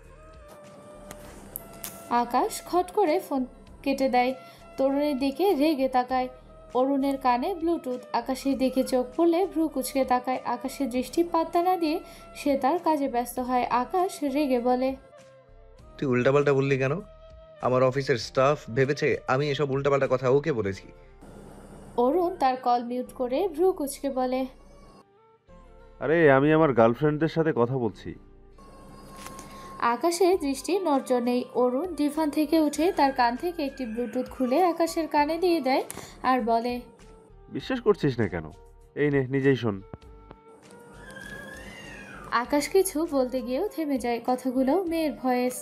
আকাশ খট করে ফোন কেটে দেয়। তরুণের দিকে রেগে তাকায়। অরুণের কানে ব্লুটুথ। আকাশের দিকে চোখ পড়লে ভ্রু কুচকে তাকায়। আকাশের দৃষ্টি পাত্তা না দিয়ে সে তার কাজে ব্যস্ত হয়। আকাশ রেগে বলে, তুই উল্টাপাল্টা বললি কেন? আমার অফিসের স্টাফ ভেবেছে আমি এসব উল্টাপাল্টা কথা ওকে বলেছি। অরুণ তার কল মিউট করে ভ্রু কুচকে বলে, আরে আমি আমার গার্লফ্রেন্ডদের সাথে কথা বলছি। আকাশের দৃষ্টি নড়চড় নেই। অরুণ ডিভান থেকে উঠে তার কান থেকে একটি ব্লুটুথ খুলে আকাশের কানে দিয়ে দেয় আর বলে, বিশ্বাস করছিস না কেন? এই নে, নিজেই শোন। আকাশ কিছু বলতে গিয়েও থেমে যায়। কথাগুলো মেয়ের ভয়েস।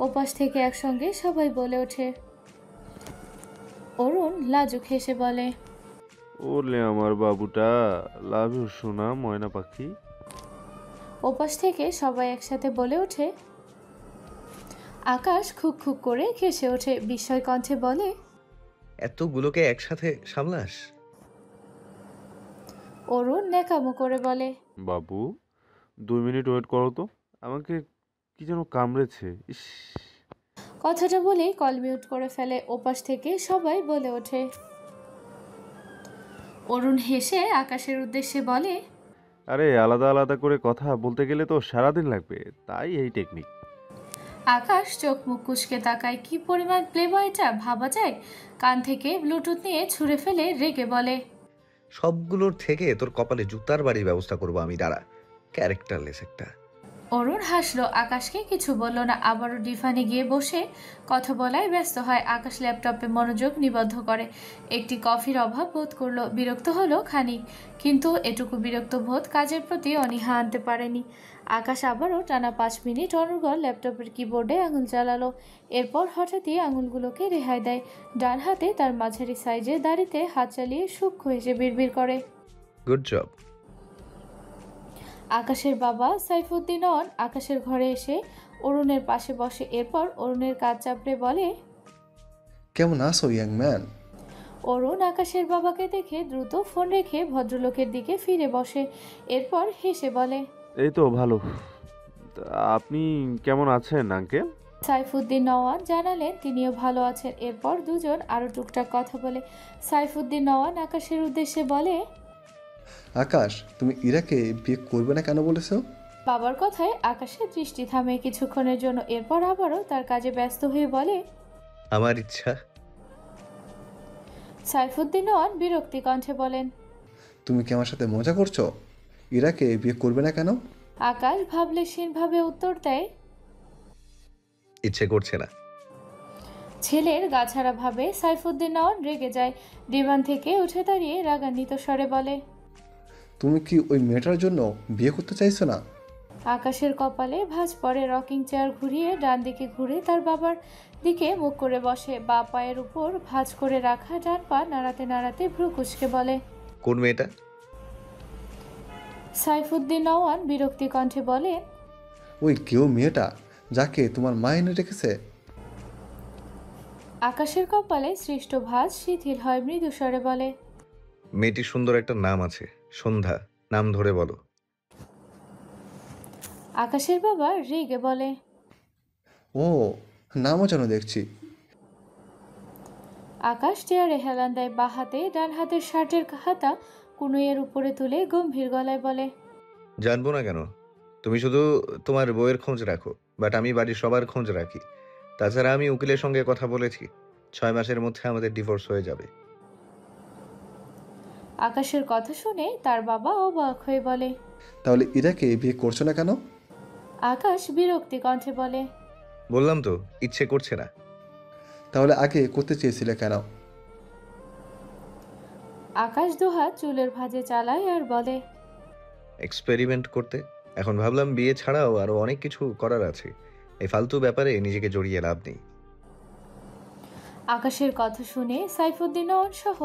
ওপাশ থেকে একসঙ্গে সবাই বলে ওঠে। অরুণ লাজুক হেসে বলে, ওলে আমার বাবুটা, লাভ ইউ সোনা ময়না পাখি। ওপাশ থেকে সবাই একসাথে বলে ওঠে। আকাশ খুক খুক করে হেসে ওঠে, বিস্ময় কণ্ঠে বলে, এতগুলোকে একসাথে সামলাস? অরুণ ন্যাকামো করে বলে, বাবু 2 মিনিট ওয়েট করো তো, আমাকে কি যেন কামড়েছে। ইস। কথাটা বলেই কল মিউট করে ফেলে। ওপাশ থেকে সবাই বলে ওঠে। অরুণ হেসে আকাশের উদ্দেশ্যে বলে, আরে আলাদা আলাদা করে কথা বলতে গেলে তো সারাদিন লাগবে, তাই এই টেকনিক। আকাশ চোখ মুখ কুঁচকে তাকায়। কি পরিমাণ প্লেবয় এটা ভাবা যায়। কান থেকে ব্লুটুথ নিয়ে ছুঁড়ে ফেলে রেগে বলে, সবগুলোর থেকে তোর কপালে জুতার বাড়ির ব্যবস্থা করবো আমি, দাঁড়া। ক্যারেক্টারলেস একটা। অরুণ হাসলো, আকাশকে কিছু বলল না। আবারও ডিভানে গিয়ে বসে কথা বলায় ব্যস্ত হয়। আকাশ ল্যাপটপে মনোযোগ নিবদ্ধ করে। একটি কফির অভাব বোধ করলো, বিরক্ত হলো খানিক, কিন্তু এটুকু বিরক্ত বোধ কাজের প্রতি অনীহা আনতে পারেনি। আকাশ আবারও টানা 5 মিনিট অনর্গল ল্যাপটপের কিবোর্ডে আঙুল চালালো। এরপর হঠাৎই আঙুলগুলোকে রেহাই দেয়। ডান হাতে তার মাঝারি সাইজের দাড়িতে হাত চালিয়ে সূক্ষ্ম হেসে বিড়বিড় করে। Good job. আকাশের বাবা সাইফুদ্দিন আকাশের ঘরে এসে অরুণের পাশে বসে। এরপর অরুণের কাজ চাপড়ে বলে, কেমন আছো ইয়াং ম্যান? অরুণ আকাশের বাবাকে দেখে দ্রুত ফোন রেখে ভদ্রলোকের দিকে ফিরে বসে। এরপর হেসে বলে, এই তো ভালো। তা আপনি কেমন আছেন আঙ্কেল? সাইফুদ্দিন নওয়ান জানালেন তিনিও ভালো আছেন। এরপর দুজন আরও টুকটাক কথা বলে। সাইফুদ্দিন নওয়ান আকাশের উদ্দেশ্যে বলে, আকাশ, তুমি ইরাকে বিয়ে করবে না কেন বলেছো? বাবার কথায় আকাশের দৃষ্টি থামে কিছুক্ষণের জন্য। এরপর আবারও তার কাজে ব্যস্ত হয়ে বলে, আমার ইচ্ছা। সাইফুদ্দিন নওয়ান বিরক্তি কণ্ঠে বলেন, তুমি কি আমার সাথে মজা করছো? ইরাকে বিয়ে করবে না কেন? আকাশ ভাবলেশীনভাবে উত্তর দেয়, ইচ্ছে করছে না। ছেলের গাছাড়া ভাবে সাইফুদ্দিন নওয়ান রেগে যায়। ডিভান থেকে উঠে দাঁড়িয়ে রাগান্বিত স্বরে বলে, তুমি কি ওই মেয়েটার জন্য বিয়ে করতে চাইছো না? আকাশের কপালে ভাঁজ পড়ে। রকিং চেয়ার ঘুরিয়ে ডান দিকে ঘুরে তার বাবার দিকে মুখ করে বসে। বা পায়ের উপর ভাঁজ করে রাখা ডান পা নাড়াতে নাড়াতে ভ্রু কুঁচকে বলে, কোন মেয়েটা? সাইফুদ্দিন নওয়ান বিরক্তি কণ্ঠে বলে, ওই কেউ মেয়েটা যাকে তোমার মা এনে রেখেছে? আকাশের কপালে সৃষ্ট ভাঁজ শিথিল হয়। মৃদু স্বরে বলে, মেয়েটির সুন্দর একটা নাম আছে, সন্ধ্যা। নাম ধরে বলো। আকাশের বাবা রেগে বলে, ও, নামও যেন দেখছি। আকাশ চেয়ারে হেলান দেয়। বা হাতে ডান হাতের শার্টের হাতা কুনুইয়ের উপরে তুলে গম্ভীর গলায় বলে, জানবো না কেন? তুমি শুধু তোমার বইয়ের খোঁজ রাখো, বাট আমি বাড়ির সবার খোঁজ রাখি। তাছাড়া আমি উকিলের সঙ্গে কথা বলেছি, 6 মাসের মধ্যে আমাদের ডিভোর্স হয়ে যাবে। আকাশের কথা শুনে তার বাবা অবাক হয়ে বলে, তাহলে ইরাকে বিয়ে করছো না কেন? আকাশ বিরক্তি কণ্ঠে বলে, বললাম তো ইচ্ছে করছে না। তাহলে আগে করতে চেয়েছিলে কেন? আকাশ দুহাত চুলের ভাঁজে চালায় আর বলে, এক্সপেরিমেন্ট করতে। এখন ভাবলাম বিয়ে ছাড়াও আরো অনেক কিছু করার আছে। এই ফালতু ব্যাপারে নিজেকে জড়িয়ে লাভ নেই। আকাশের কথা শুনে সাইফুদ্দিন সহ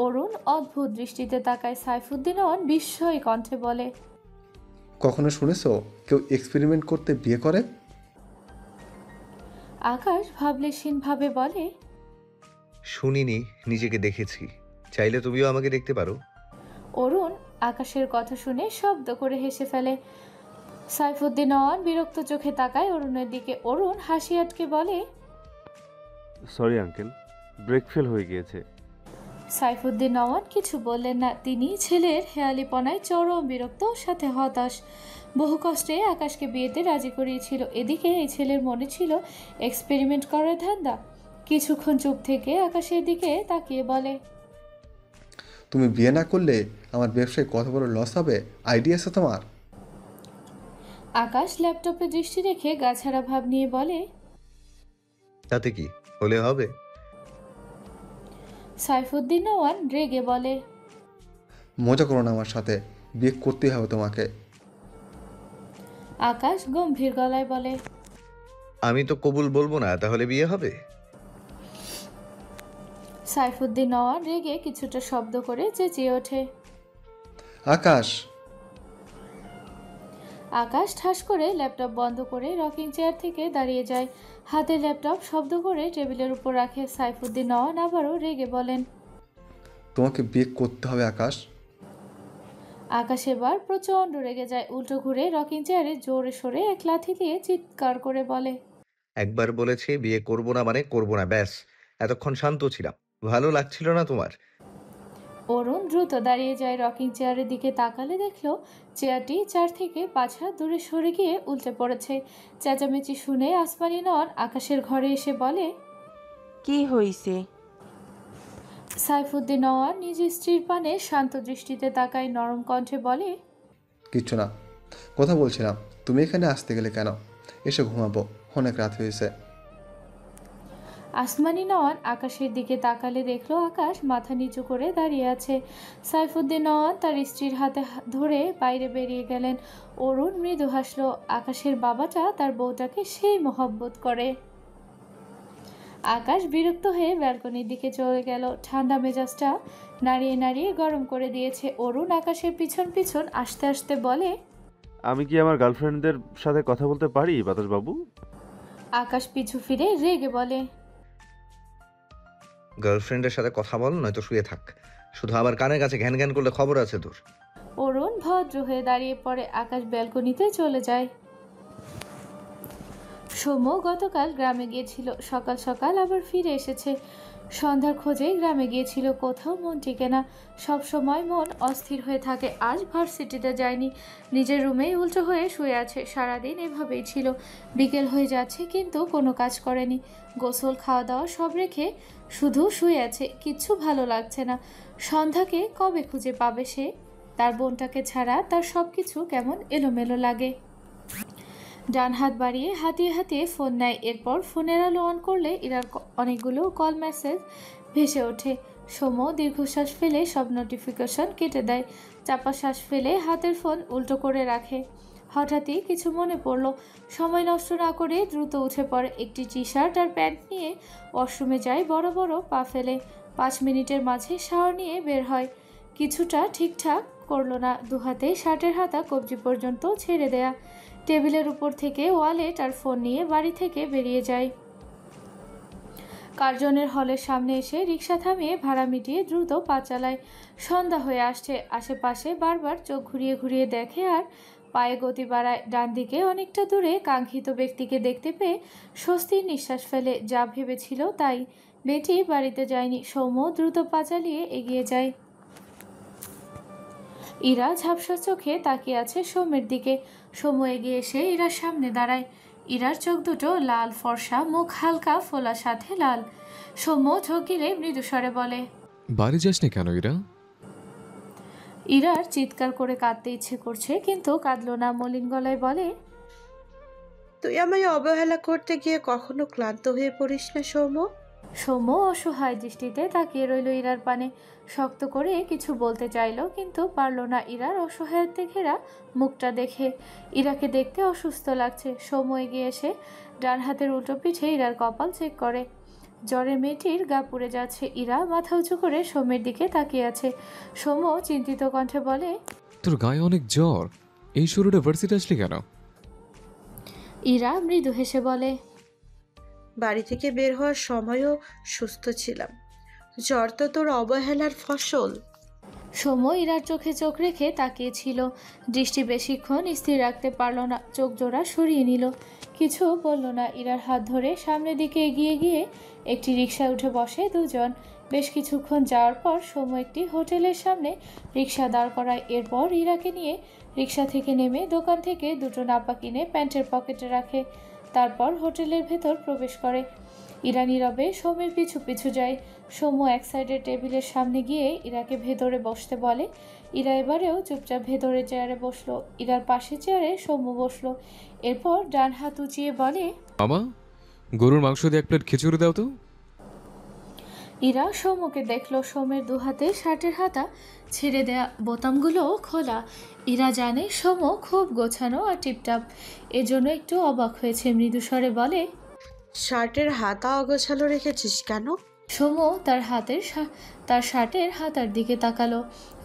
অরুণ অদ্ভুত দৃষ্টিতে তাকায়। সাইফুদ্দিন বিস্ময় কণ্ঠে বলে, কখনো শুনেছো কেউ এক্সপেরিমেন্ট করতে বিয়ে করে? আকাশ ভাবলেশীনভাবে বলে, শুনিনি, নিজেকে দেখেছি। চাইলে তুমিও আমাকে দেখতে পারো। অরুণ আকাশের কথা শুনে শব্দ করে হেসে ফেলে। সাইফুদ্দিন বিরক্ত চোখে তাকায় অরুণের দিকে। অরুণ হাসি আটকে বলে, সরি আঙ্কেল, ব্রেক ফেল হয়ে গিয়েছে। সাইফুদ্দিন কিছু বললেন না। তিনি ছেলের হেয়ালিপনায় চরম বিরক্ত, সাথে হতাশ। বহু কষ্টে আকাশকে বিয়েতে রাজি করিয়েছিল। এদিকে এই ছেলের মনে ছিল এক্সপেরিমেন্ট করার ধান্দা। কিছুক্ষণ চুপ থেকে আকাশের দিকে তাকিয়ে বলে, তুমি বিয়ে না করলে আমার ব্যবসায় কত বড় লস হবে আইডিয়া আছে তোমার? আকাশ ল্যাপটপে দৃষ্টি রেখে গাছাড়া ভাব নিয়ে বলে, তাতে কি হলে হবে? সাইফুদ্দিন রেগে বলে, মজা করো না আমার সাথে, বিয়ে করতেই হবে তোমাকে। আকাশ গম্ভীর গলায় বলে, আমি তো কবুল বলবো না, তাহলে বিয়ে হবে? সাইফুদ্দিন নওয়ান রেগে কিছুটা শব্দ করে চেঁচিয়ে ওঠে। আকাশ! আকাশ ঠাস করে ল্যাপটপ বন্ধ করে রকিং চেয়ার থেকে দাঁড়িয়ে যায়। হাতে ল্যাপটপ শব্দ করে টেবিলের উপর রাখে। সাইফুদ্দিন নওয়ান আবারও রেগে বলেন, তোমাকে বিয়ে করতে হবে আকাশ। আকাশ এবার প্রচণ্ড রেগে যায়। উল্টো ঘুরে রকিং চেয়ারে জোরে সোরে এক লাথি দিয়ে চিৎকার করে বলে, একবার বলেছি বিয়ে করব না মানে করব না, ব্যাস। এতক্ষণ শান্ত ছিলাম, ভালো লাগছিল না তোমার? অরুণ দ্রুত দাঁড়িয়ে যায়। রকিং চেয়ারের দিকে তাকালে দেখলো চেয়ারটি 4 থেকে 5 হাত দূরে সরে গিয়ে উল্টে পড়েছে। চেঁচামেচি শুনে আসমানি নন আকাশের ঘরে এসে বলে, কি হইছে? সাইফুদ্দিন নওয়ান নিজ স্ত্রীর পানে শান্ত দৃষ্টিতে তাকায়, নরম কণ্ঠে বলে, কিচ্ছু না, কথা বলছিলাম। তুমি এখানে আসতে গেলে কেন? এসে ঘুমাবো, অনেক রাত হয়েছে। আসমানি নওয়ান আকাশের দিকে তাকালে দেখলো আকাশ মাথা নিচু করে দাঁড়িয়ে আছে। সাইফুদ্দিন নওয়ান তার স্ত্রীর হাতে ধরে বাইরে বেরিয়ে গেলেন। অরুণ মৃদু হাসলো। আকাশের বাবাটা তার বউটাকে সেই মহব্বত করে। আকাশ বিরক্ত হয়ে ব্যালকনির দিকে চলে গেল। ঠান্ডা মেজাজটা নাড়িয়ে নাড়িয়ে গরম করে দিয়েছে। অরুণ আকাশের পিছন পিছন আসতে আসতে বলে, আমি কি আমার গার্লফ্রেন্ডদের সাথে কথা বলতে পারি বাতাসবাবু? আকাশ পিছু ফিরে রেগে বলে, গার্লফ্রেন্ডের সাথে কথা বল, নয়তো শুয়ে থাক। শুধু আবার কানের কাছে ঘ্যান ঘ্যান করলে খবর আছে তোর। অরুণ ভদ্র হয়ে দাঁড়িয়ে পড়ে। আকাশ ব্যালকনিতে চলে যায়। সৌম্য গতকাল গ্রামে গিয়েছিল। সকাল সকাল আবার ফিরে এসেছে। সন্ধ্যার খোঁজে গ্রামে গিয়েছিল, কোথাও মন টিকে না। সব সময় মন অস্থির হয়ে থাকে। আজ ভার্সিটিতে যায়নি, নিজের রুমেই উল্টো হয়ে শুয়ে আছে। সারাদিন এভাবেই ছিল। বিকেল হয়ে যাচ্ছে কিন্তু কোনো কাজ করেনি। গোসল খাওয়া দাওয়া সব রেখে শুধু শুয়ে আছে। কিচ্ছু ভালো লাগছে না। সন্ধ্যাকে কবে খুঁজে পাবে সে? তার বোনটাকে ছাড়া তার সব কিছু কেমন এলোমেলো লাগে। ডান হাত বাড়িয়ে হাতিয়ে হাতিয়ে ফোন নেয়। এরপর ফোনের আলো অন করলে ইরার অনেকগুলো কল মেসেজ ভেসে ওঠে। সৌম্য দীর্ঘশ্বাস ফেলে সব নোটিফিকেশন কেটে দেয়। চাপা শ্বাস ফেলে হাতের ফোন উল্টো করে রাখে। হঠাৎই কিছু মনে পড়ল। সময় নষ্ট না করে দ্রুত উঠে পড়ে। একটি টি শার্ট আর প্যান্ট নিয়ে ওয়াশরুমে যায়। বড় বড় পা ফেলে 5 মিনিটের মাঝে শাওয়ার নিয়ে বের হয়। কিছুটা ঠিকঠাক করলো না। দুহাতে শার্টের হাতা কবজি পর্যন্ত ছেড়ে দেয়া। টেবিলের উপর থেকে ওয়ালেট আর ফোন নিয়ে বাড়ি থেকে বেরিয়ে যায়। কার্জনের হলের সামনে এসে রিক্সা থামিয়ে ভাড়া মিটিয়ে দ্রুত পা চালায়। সন্ধ্যা হয়ে আসছে। আশেপাশে বারবার চোখ ঘুরিয়ে ঘুরিয়ে দেখে আর পায়ে গতি বাড়ায়। ডান দিকে অনেকটা দূরে কাঙ্ক্ষিত ব্যক্তিকে দেখতে পেয়ে স্বস্তির নিঃশ্বাস ফেলে। যা ভেবেছিল তাই, মেয়েটি বাড়িতে যায়নি। সৌম্য দ্রুত পা চালিয়ে এগিয়ে যায়। ইরা ঝাপসা চোখে তাকিয়ে আছে সৌম্যের দিকে। সৌম্য এগিয়ে এসে ইরার সামনে দাঁড়ায়। ইরার চোখ দুটো লাল ফর্সা, মুখ হালকা ফোলা সাথে লাল। সৌম্য চোখ গিলে মৃদুস্বরে বলে, বাড়ি যাসনি কেন ইরা? ইরার চিৎকার করে কাঁদতে ইচ্ছে করছে কিন্তু কাঁদলো না। মলিন গলায় বলে, তুই আমায় অবহেলা করতে গিয়ে কখনো ক্লান্ত হয়ে পড়িস না সৌম্য? সৌম্য অসহায় দৃষ্টিতে তাকিয়ে রইল ইরার পানে। শক্ত করে কিছু বলতে চাইলো কিন্তু পারল না। ইরার অসহায়ত্বে ঘেরা মুখটা দেখে ইরাকে দেখতে অসুস্থ লাগছে। সৌম্য এগিয়ে এসে ডান হাতের উল্টো পিঠে ইরার কপাল চেক করে। জ্বরে মেয়েটির গা পুড়ে যাচ্ছে। ইরা মাথা উঁচু করে সৌম্যের দিকে তাকিয়ে আছে। সৌম্য চিন্তিত কণ্ঠে বলে, তোর গায়ে অনেক জ্বর, এই শুরুটা ভার্সিটি আসলি কেন? ইরা মৃদু হেসে বলে, বাড়ি থেকে বের হওয়ার সময়ও সুস্থ ছিলাম। জ্বর তো তোর অবহেলার ফসল। সৌম্য ইরার চোখে চোখ রেখে তাকিয়েছিল। দৃষ্টি বেশিক্ষণ স্থির রাখতে পারল না। চোখ জোড়া সরিয়ে নিল। কিছু বলল না। ইরার হাত ধরে সামনের দিকে এগিয়ে গিয়ে একটি রিকশায় উঠে বসে দুজন। বেশ কিছুক্ষণ যাওয়ার পর সৌম্য একটি হোটেলের সামনে রিকশা দাঁড় করায়। এরপর ইরাকে নিয়ে রিকশা থেকে নেমে দোকান থেকে দুটো নাপা কিনে প্যান্টের পকেটে রাখে। তারপর হোটেলের ভেতর প্রবেশ করে। ইরা নীরবে সৌম্যের পিছু পিছু যায়। সৌম্য এক সাইডের টেবিলের সামনে গিয়ে ইরাকে ভেতরে বসতে বলে। ইরা এবারেও চুপচাপ ভেতরে চেয়ারে বসলো। ইরার পাশে চেয়ারে সৌম্য বসলো। এরপর ডান হাত উঁচিয়ে বলে, মামা, গরুর মাংস দিয়ে 1 প্লেট খিচুড়ি দাও তো। ইরা সৌম্যকে দেখলো। সৌম্যের দুহাতে শার্টের হাতা ছেড়ে দেয়া, বোতামগুলো খোলা। ইরা জানে সৌম্য খুব গোছানো আর টিপটাপ। এজন্য একটু অবাক হয়েছে। মৃদুস্বরে বলে, শার্টের হাতা অগোছালো রেখেছিস কেন? সমু তার শার্টের হাতার দিকে তাকালো।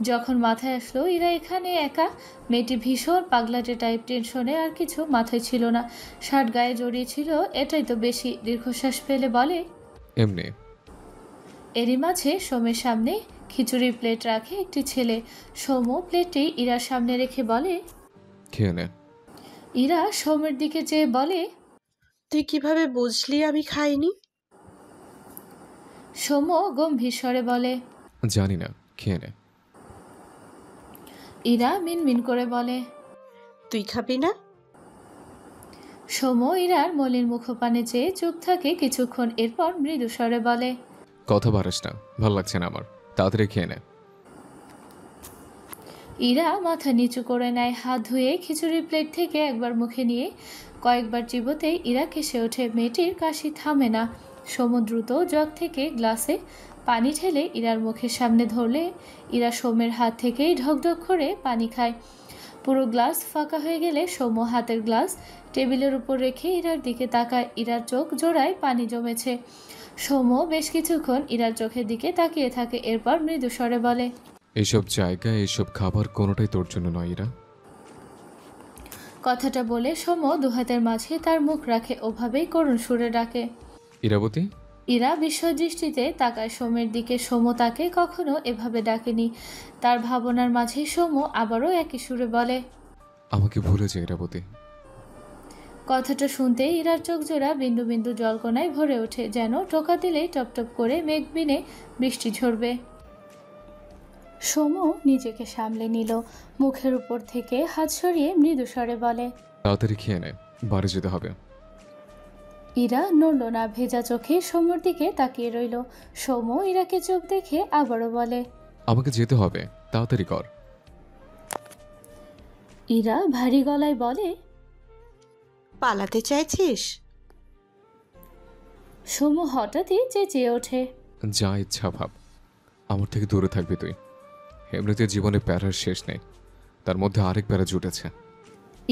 যখন মাথায় আসলো ইরা এখানে একা, মেয়েটি ভীষণ পাগলাটে টাইপ, টেনশনে আর কিছু মাথায় ছিল না। শার্ট গায়ে জড়িয়েছিল, এটাই তো বেশি। দীর্ঘশ্বাস ফেলে বলে, এমনি। এরই মাঝে সোমের সামনে খিচুড়ির প্লেট রাখে একটি ছেলে। সোমু প্লেটটি ইরার সামনে রেখে বলে, খেয়ে নে। ইরা সোমের দিকে চেয়ে বলে, তুই কিভাবে বুঝলি আমি খাইনি? সোমু গম্ভীর স্বরে বলে, জানি না, খেয়ে নে। ইরা মিনমিন করে বলে, তুই খাবি না? সোমু ইরার মলিন মুখপানে চেয়ে চুপ থাকে কিছুক্ষণ, এরপর মৃদু স্বরে বলে, কথা বাড়াস না, ভাল লাগছে না আমার, তাড়াতাড়ি খেয়ে নে। ইরা মাথা নিচু করে নেয়, হাত ধুয়ে খিচুড়ির প্লেট থেকে একবার মুখে নিয়ে কয়েকবার চিবোতেই ইরা কেসে ওঠে। মেয়েটির কাশি থামে না। সোমু দ্রুত জগ থেকে গ্লাসে পানি ঢেলে ইরার মুখের সামনে ধরলে ইরা সোমের হাত থেকেই ঢকঢক করে পানি খায়। পুরো গ্লাস ফাঁকা হয়ে গেলে সোমু হাতের গ্লাস টেবিলের উপর রেখে ইরার দিকে তাকায়। ইরার চোখ জোড়ায় পানি জমেছে। সোমু বেশ কিছুক্ষণ ইরার চোখের দিকে তাকিয়ে থাকে, এরপর মৃদু স্বরে বলে, এইসব জায়গায় এইসব খাবার কোনোটাই তোর জন্য নয় ইরা। কথাটা বলে সোমু দুহাতের মাঝে তার মুখ রাখে, ওভাবেই করুণ সুরে ডাকে, ইরাবতী। ইরা বিস্ময় দৃষ্টিতে তাকায় সোমের দিকে। সোমু তাকে কখনো এভাবে ডাকেনি। তার ভাবনার মাঝে সোমু আবারও একই সুরে বলে, আমাকে ভুলে যা ইরাবতী। কথাটা শুনতে ইরার চোখ জোড়া বিন্দু বিন্দু জলকণায় ভরে ওঠে, যেন টোকা দিলেই টপটপ করে মেঘ বিনে বৃষ্টি ঝরবে। সোমু নিজেকে সামলে নিল, মুখের উপর থেকে হাত সরিয়ে মৃদু স্বরে বলে, তাড়াতাড়ি খেয়ে নে, বাড়ি যেতে হবে। ইরা নড়ল না, ভেজা চোখে সোমুর দিকে তাকিয়ে রইল। সোমু ইরাকে চোখ দেখে আবারও বলে, আমাকে যেতে হবে, তাড়াতাড়ি কর। ইরা ভারী গলায় বলে, পালাতে চাইছিস? সোমু হঠাৎই চেঁচিয়ে ওঠে, যা ইচ্ছা ভাব, আমার থেকে দূরে থাকবি তুই। এমনিতে জীবনে প্যারার শেষ নেই, তার মধ্যে আরেক প্যারা জুটেছে।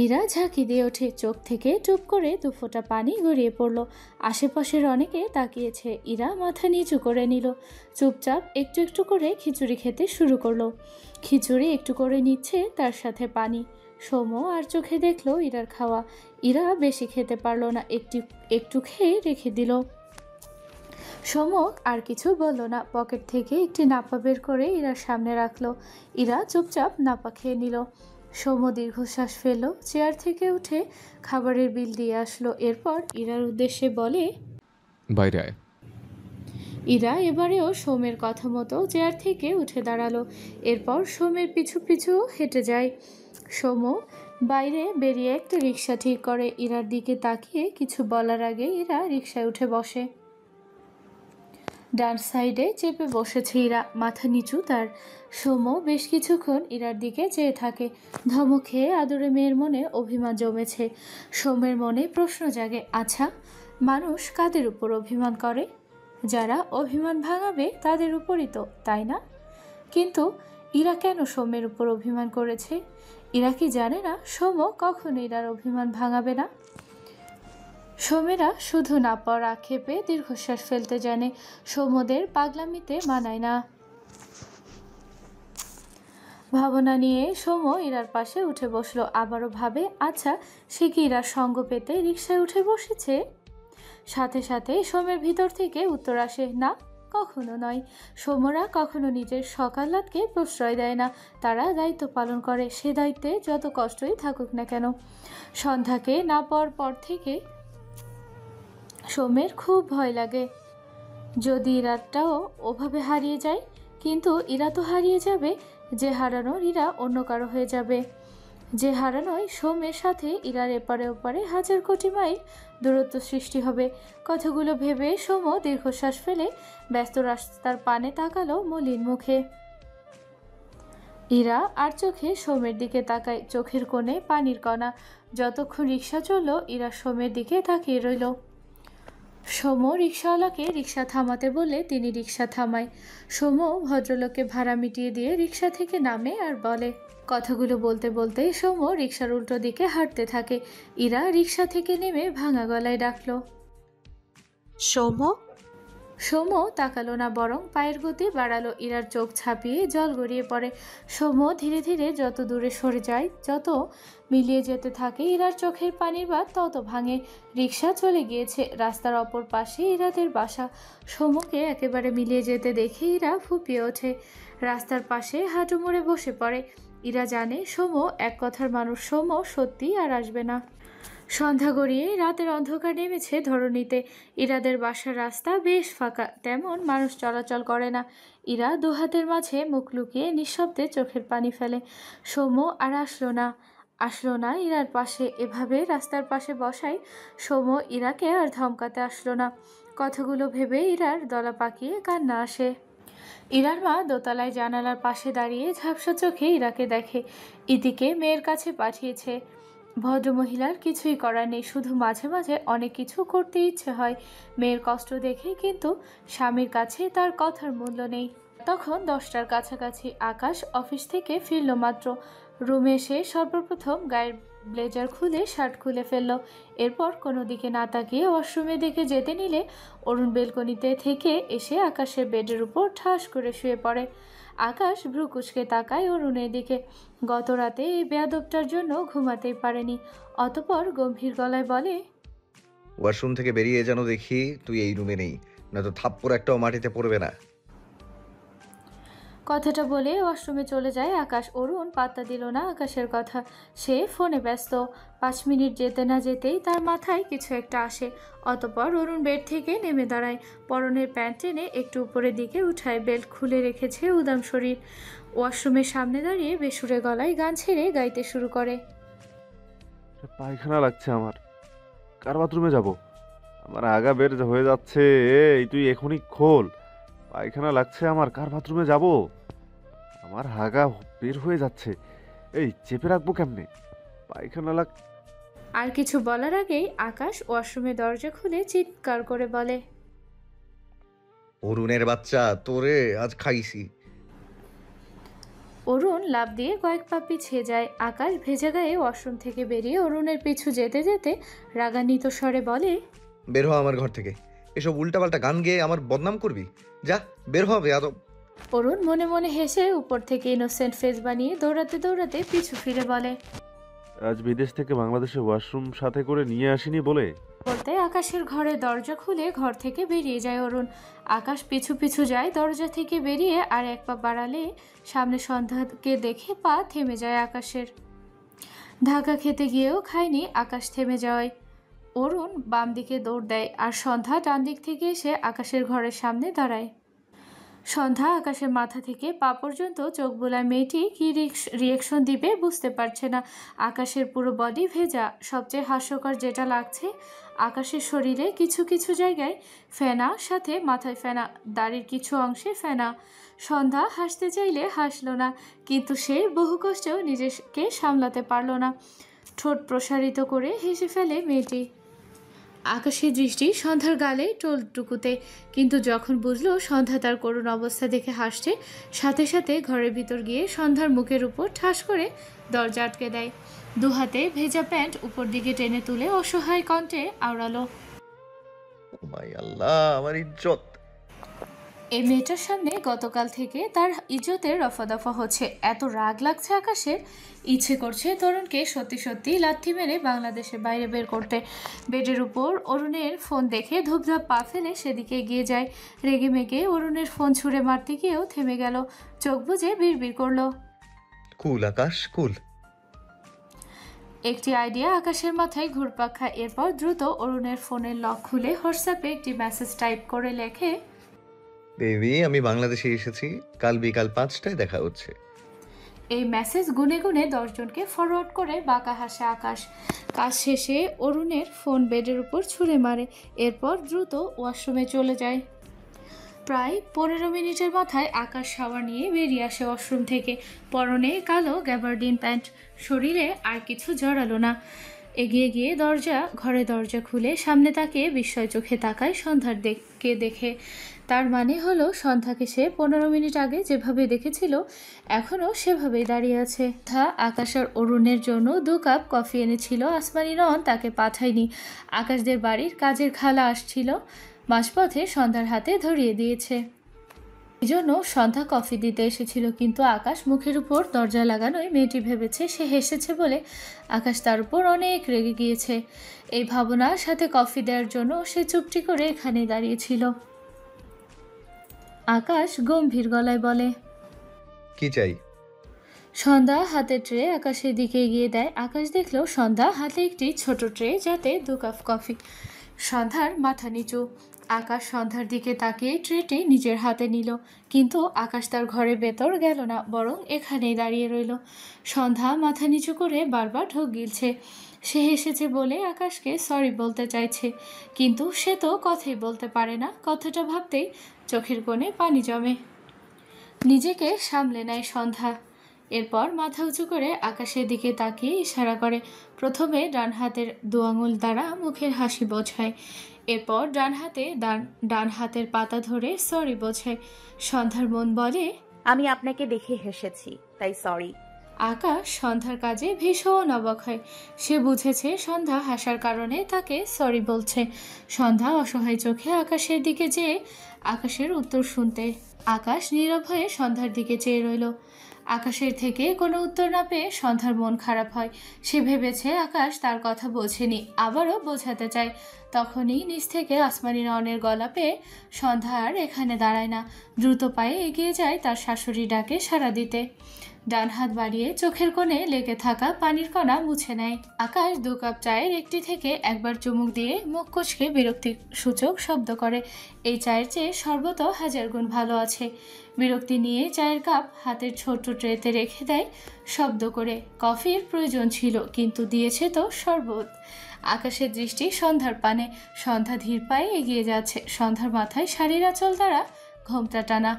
ইরা ঝাঁকি দিয়ে ওঠে, চোখ থেকে টুপ করে দুফোঁটা পানি গড়িয়ে পড়ল। আশেপাশের অনেকে তাকিয়েছে। ইরা মাথা নিচু করে নিল, চুপচাপ একটু একটু করে খিচুড়ি খেতে শুরু করলো। খিচুড়ি একটু করে নিচ্ছে, তার সাথে পানি। সোমু আর চোখে দেখলো ইরার খাওয়া। ইরা বেশি খেতে পারলো না, একটু একটু খেয়ে রেখে দিল। সোমু আর কিছু বলল না, পকেট থেকে একটি নাপা বের করে ইরার সামনে রাখলো। ইরা চুপচাপ নাপা খেয়ে নিল। সোমু দীর্ঘশ্বাস ফেলল, চেয়ার থেকে উঠে খাবারের বিল দিয়ে আসলো। এরপর ইরার উদ্দেশ্যে বলে, বাইরে আয়। ইরা এবারেও সোমের কথা মতো চেয়ার থেকে উঠে দাঁড়ালো। এরপর সোমের পিছু পিছু হেঁটে যায়। সোমু বাইরে বেরিয়ে একটা রিক্সা ঠিক করে। ইরার দিকে তাকিয়ে কিছু বলার আগে ইরা রিক্সায় উঠে বসে। ডান সাইডে চেপে বসেছে ইরা, মাথা নিচু তার। সোমু বেশ কিছুক্ষণ ইরার দিকে চেয়ে থাকে। ধমক খেয়ে আদরে মেয়ের মনে অভিমান জমেছে। সোমের মনে প্রশ্ন জাগে, আচ্ছা মানুষ কাদের উপর অভিমান করে? যারা অভিমান ভাঙাবে তাদের উপরই তো, তাই না? কিন্তু ইরা কেন সোমের উপর অভিমান করেছে? ইরা কি জানে না সোমু কখনো ইরার অভিমান ভাঙাবে না? সোমেরা শুধু না পড়া আক্ষেপে দীর্ঘশ্বাস ফেলতে জানে। সোমদের পাগলামিতে মানায় না। ভাবনা নিয়ে সোমু ইরার পাশে উঠে বসলো। আবারও ভাবে, আচ্ছা সে কি ইরার সঙ্গ পেতে রিকশায় উঠে বসেছে? সাথে সাথে সোমের ভিতর থেকে উত্তর আসে, না, কখনো নয়। সোমরা কখনো নিজের সকালাতকে প্রশ্রয় দেয় না। তারা দায়িত্ব পালন করে, সে দায়িত্বে যত কষ্টই থাকুক না কেন। সন্ধ্যাকে না পাওয়ার পর থেকে সোমের খুব ভয় লাগে, যদি ইরাটাও ওভাবে হারিয়ে যায়। কিন্তু ইরা তো হারিয়ে যাবে, যে হারানোর ইরা অন্য কারো হয়ে যাবে। যে হারানোয় সোমের সাথে ইরার এপারে ওপারে 1000 কোটি মাইল দূরত্ব সৃষ্টি হবে। কথাগুলো ভেবে সোম দীর্ঘশ্বাস ফেলে ব্যস্ত রাস্তার পানে তাকালো মলিন মুখে। ইরা আর চোখে সোমের দিকে তাকায়, চোখের কোণে পানির কণা। যতক্ষণ রিক্সা চলল ইরা সোমের দিকে তাকিয়ে রইল। সোম রিক্সাওয়ালাকে রিক্সা থামাতে বলে তিনি রিক্সা থামায়। সোম ভদ্রলোককে ভাড়া মিটিয়ে দিয়ে রিক্সা থেকে নামে আর বলে। কথাগুলো বলতে বলতে সোম রিক্সার উল্টো দিকে হাঁটতে থাকে। ইরা রিক্সা থেকে নেমে ভাঙা গলায় ডাকলো, সোম। সৌম্য তাকালো না, বরং পায়ের গতি বাড়ালো। ইরার চোখ ছাপিয়ে জল গড়িয়ে পড়ে। সৌম্য ধীরে ধীরে যত দূরে সরে যায়, যত মিলিয়ে যেতে থাকে ইরার চোখের পানির বাঁধ তত ভাঙে। রিকশা চলে গিয়েছে। রাস্তার অপর পাশে ইরাদের বাসা। সৌম্যকে একেবারে মিলিয়ে যেতে দেখে ইরা ফুপিয়ে ওঠে। রাস্তার পাশে হাঁটু মুড়ে বসে পড়ে। ইরা জানে সৌম্য এক কথার মানুষ, সৌম্য সত্যি আর আসবে না। সন্ধ্যা গড়িয়ে রাতের অন্ধকার নেমেছে ধরণীতে। ইরাদের বাসার রাস্তা বেশ ফাঁকা, তেমন মানুষ চলাচল করে না। ইরা দুহাতের মাঝে মুখ লুকিয়ে নিঃশব্দে চোখের পানি ফেলে। সৌম্য আর আসলো না ইরার পাশে। এভাবে রাস্তার পাশে বসায় সৌম্য ইরাকে আর ধমকাতে আসলো না। কথাগুলো ভেবে ইরার দলা পাকিয়ে কান্না আসে। ইরার মা দোতলায় জানালার পাশে দাঁড়িয়ে ঝাপসা চোখে ইরাকে দেখে। ইতিকে মেয়ের কাছে পাঠিয়েছে। ভদ্রমহিলার কিছুই করার নেই, শুধু মাঝে মাঝে অনেক কিছু করতে ইচ্ছে হয় মেয়ের কষ্ট দেখে, কিন্তু স্বামীর কাছে তার কথার মূল্য নেই। তখন 10টার কাছাকাছি। আকাশ অফিস থেকে ফিরল মাত্র। রুমে এসে সর্বপ্রথম গায়ের ব্লেজার খুলে শার্ট খুলে ফেলল। এরপর কোনো দিকে না তাকিয়ে ওয়াশরুমের দিকে যেতে নিলে অরুণ বেলকনিতে থেকে এসে আকাশের বেডের উপর ঠাস করে শুয়ে পড়ে। আকাশ ভ্রু কুঁচকে তাকায় অরুণের দিকে। গত রাতে এই বেয়াদবটার জন্য ঘুমাতেই পারেনি। অতপর গম্ভীর গলায় বলে, ওয়াশরুম থেকে বেরিয়ে যেন দেখি তুই এই রুমে নেই, নয়তো থাপ্পড় একটাও মাটিতে পড়বে না। কথাটা বলে ওয়াশরুমে চলে যায় আকাশ। অরুণ পাত্তা দিল না আকাশের কথা। সে ফোনে ব্যস্ত। 5 মিনিট যেতে না যেতেই তার মাথায় কিছু একটা আসে। অতপর অরুণ বেড থেকে নেমে দাঁড়ায়। পরনের প্যান্ট টেনে একটু উপরের দিকে উঠায়। বেল্ট খুলে রেখেছে উদাম শরীর। ওয়াশরুমের সামনে দাঁড়িয়ে বেসুরে গলায় গান ছেড়ে গাইতে শুরু করে। পায়খানা লাগছে আমার, কার বাথরুমে যাব? আমার আগা বের হয়ে যাচ্ছে। এই তুই এখনই খোল। পায়খানা লাগছে আমার, কার বাথরুমে যাব? আমার হাগা বের হয়ে যাচ্ছে। এই চেপে রাখবো কেমনে? পায়খানা লাগ। আর কিছু বলার আগেই আকাশ ওয়াশরুমের দরজা খুলে চিৎকার করে বলে, অরুণের বাচ্চা, তোরে আজ খাইছি। অরুণ লাফ দিয়ে কয়েক পা পিছিয়ে যায়। আকাশ ভেজা গায়ে ওয়াশরুম থেকে বেরিয়ে অরুণের পিছু যেতে যেতে রাগান্বিত স্বরে বলে, বের হ আমার ঘর থেকে। এসব উল্টাপাল্টা গান গেয়ে আমার বদনাম করবি? যা বের হবে আদব। অরুণ মনে মনে হেসে উপর থেকে ইনোসেন্ট ফেস বানিয়ে দৌড়াতে দৌড়াতে পিছু ফিরে বলে, আজ বিদেশ থেকে বাংলাদেশে ওয়াশরুম সাথে করে নিয়ে আসিনি বলে। বলতে আকাশের ঘরের দরজা খুলে ঘর থেকে বেরিয়ে যায় অরুণ। আকাশ পিছু পিছু যায়। দরজা থেকে বেরিয়ে আর এক পা বাড়ালে সামনে সন্ধ্যাকে দেখে পা থেমে যায় আকাশের। ধাক্কা খেতে গিয়েও খায়নি আকাশ থেমে যাওয়ায়। অরুণ বাম দিকে দৌড় দেয় আর সন্ধ্যা ডান দিক থেকে এসে আকাশের ঘরের সামনে দাঁড়ায়। সন্ধ্যা আকাশের মাথা থেকে পা পর্যন্ত চোখ বোলায়। মেয়েটি কী রিয়েকশন দিবে বুঝতে পারছে না। আকাশের পুরো বডি ভেজা। সবচেয়ে হাস্যকর যেটা লাগছে, আকাশের শরীরে কিছু কিছু জায়গায় ফেনা, সাথে মাথায় ফেনা, দাড়ির কিছু অংশে ফেনা। সন্ধ্যা হাসতে চাইলে হাসল না, কিন্তু সে বহু কষ্টেও নিজেকে সামলাতে পারল না। ঠোঁট প্রসারিত করে হেসে ফেলে মেয়েটি। আকাশের দৃষ্টি সন্ধ্যার গালে টোলটুকুতে, কিন্তু যখন বুঝলো সন্ধ্যা তার করুণ অবস্থা দেখে হাসছে, সাথে সাথে ঘরের ভিতর গিয়ে সন্ধ্যার মুখের উপর ঠাস করে দরজা আটকে দেয়। দুহাতে ভেজা প্যান্ট উপর দিকে টেনে তুলে অসহায় কণ্ঠে আওড়ালো, ও মাই আল্লাহ, আমার ইজ্জত। এই মেয়েটার সামনে গতকাল থেকে তার ইজ্জতের রফাদফা হচ্ছে। এত রাগ লাগছে আকাশের, ইচ্ছে করছে তরুণকে সত্যি সত্যি লাথি মেরে বাংলাদেশের বাইরে বের করতে। বেডের উপর অরুণের ফোন দেখে ধূপধাপ পা ফেলে সেদিকে এগিয়ে যায়। রেগে মেগে অরুণের ফোন ছুঁড়ে মারতে গিয়েও থেমে গেল। চোখ বুজে বিড়বিড় করলো, কুল আকাশ কুল। একটি আইডিয়া আকাশের মাথায় ঘুরপাক খায়। এরপর দ্রুত অরুণের ফোনের লক খুলে হোয়াটসঅ্যাপে একটি মেসেজ টাইপ করে লেখে, বেবি, আমি বাংলাদেশে এসেছি, কাল বিকাল 5টায় দেখা হচ্ছে। এই মেসেজ গুনে গুনে 10 জনকে ফরওয়ার্ড করে বাঁকা হাসে আকাশ। কাজ শেষে অরুণের ফোন বেডের উপর ছুঁড়ে মারে। এরপর দ্রুত ওয়াশরুমে চলে যায়। প্রায় 15 মিনিটের মাথায় আকাশ শাওয়ার নিয়ে বেরিয়ে আসে ওয়াশরুম থেকে। পরনে কালো গ্যাবার্ডিন প্যান্ট, শরীরে আর কিছু জড়ালো না। এগিয়ে গিয়ে ঘরের দরজা খুলে সামনে তাকিয়ে বিস্ময় চোখে তাকায় সন্ধ্যার দেখে। তার মানে হলো সন্ধ্যাকে সে 15 মিনিট আগে যেভাবে দেখেছিল এখনও সেভাবেই দাঁড়িয়ে আছে। আকাশ আর অরুণের জন্য 2 কাপ কফি এনেছিল। আসমানি রন তাকে পাঠায়নি। আকাশদের বাড়ির কাজের খালা আসছিল। মাঝপথে সন্ধ্যার হাতে ধরিয়ে দিয়েছে। এই জন্য সন্ধ্যা কফি দিতে এসেছিল, কিন্তু আকাশ মুখের উপর দরজা লাগানোই মেয়েটি ভেবেছে সে হেসেছে বলে আকাশ তার উপর অনেক রেগে গিয়েছে। এই ভাবনার সাথে কফি দেওয়ার জন্য সে চুপটি করে এখানে দাঁড়িয়েছিল। আকাশ গম্ভীর গলায় বলে, কি চাই? সন্ধ্যা হাতে ট্রে আকাশের দিকে এগিয়ে দেয়। আকাশ দেখলো সন্ধ্যা হাতে একটি ছোট ট্রে, যাতে 2 কাপ কফি। সন্ধ্যার মাথা নিচু। আকাশ সন্ধ্যার দিকে তাকিয়ে ট্রেটি নিজের হাতে নিল, কিন্তু আকাশ তার ঘরের ভেতর গেল না, বরং এখানেই দাঁড়িয়ে রইল। সন্ধ্যা মাথা নিচু করে বারবার ঢোক গিলছে। সে হেসেছে বলে আকাশকে সরি বলতে চাইছে, কিন্তু সে তো কথাই বলতে পারে না। কথাটা ভাবতেই চোখের কোণে পানি জমে। নিজেকে সামলে নেয় সন্ধ্যা। এরপর মাথা উঁচু করে আকাশের দিকে তাকিয়ে ইশারা করে। প্রথমে ডান হাতের 2 আঙুল দ্বারা মুখের হাসি বোঝায়, এরপর ডান হাতের পাতা ধরে সরি বোঝায়। সন্ধ্যার মন বলে, আমি আপনাকে দেখে হেসেছি, তাই সরি। আকাশ সন্ধ্যার কাজে ভীষণ অবাক হয়। সে বুঝেছে সন্ধ্যা হাসার কারণে তাকে সরি বলছে। সন্ধ্যা অসহায় চোখে আকাশের দিকে চেয়ে আকাশের উত্তর শুনতে। আকাশ নীরব হয়ে সন্ধ্যার দিকে চেয়ে রইল। আকাশের থেকে কোনো উত্তর না পেয়ে সন্ধ্যার মন খারাপ হয়। সে ভেবেছে আকাশ তার কথা বোঝেনি, আবারও বোঝাতে চায়। তখনই নিচ থেকে আসমানি রনের গলা পেয়ে সন্ধ্যা আর এখানে দাঁড়ায় না, দ্রুত পায়ে এগিয়ে যায় তার শাশুড়ি ডাকে সাড়া দিতে। ডান হাত বাড়িয়ে চোখের কোণে লেগে থাকা পানির কণা মুছে নেয়। আকাশ 2 কাপ চায়ের একটি থেকে একবার চুমুক দিয়ে মুখ কুঁচকে বিরক্তি সূচক শব্দ করে। এই চায়ের চেয়ে শরবত 1000 গুণ ভালো আছে। বিরক্তি নিয়ে চায়ের কাপ হাতের ছোট্ট ট্রেতে রেখে দেয় শব্দ করে। কফির প্রয়োজন ছিল, কিন্তু দিয়েছে তো শরবত। আকাশের দৃষ্টি সন্ধ্যার পানে। সন্ধ্যা ধীর পায়ে এগিয়ে যাচ্ছে। সন্ধ্যার মাথায় শাড়ির আঁচল দ্বারা ঘোমটা টানা।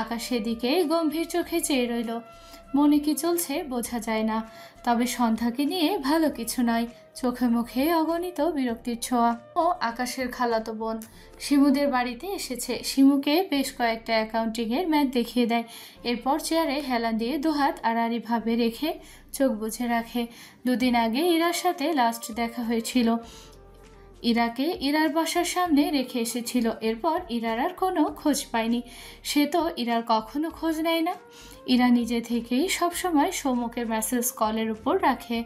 আকাশের দিকে গম্ভীর চোখে চেয়ে রইল। মনে কি চলছে বোঝা যায় না, তবে সন্ধ্যাকে নিয়ে ভালো কিছু নয়। চোখে মুখে অগণিত বিরক্তির ছোঁয়া। ও আকাশের খালাতো বোন শিমুদের বাড়িতে এসেছে। শিমুকে বেশ কয়েকটা অ্যাকাউন্টিংয়ের ম্যাথ দেখিয়ে দেয়। এরপর চেয়ারে হেলান দিয়ে 2 হাত আড়াআড়িভাবে রেখে চোখ বুজে রাখে। 2 দিন আগে ইরার সাথে লাস্ট দেখা হয়েছিল। ইরাকে ইরার বাসার সামনে রেখে এসেছিল। এরপর ইরার আর কোনো খোঁজ পায়নি। সে তো ইরার কখনো খোঁজ নেয় না। ইরা নিজে থেকেই সবসময় সৌম্যকের মেসেজ কলের উপর রাখে,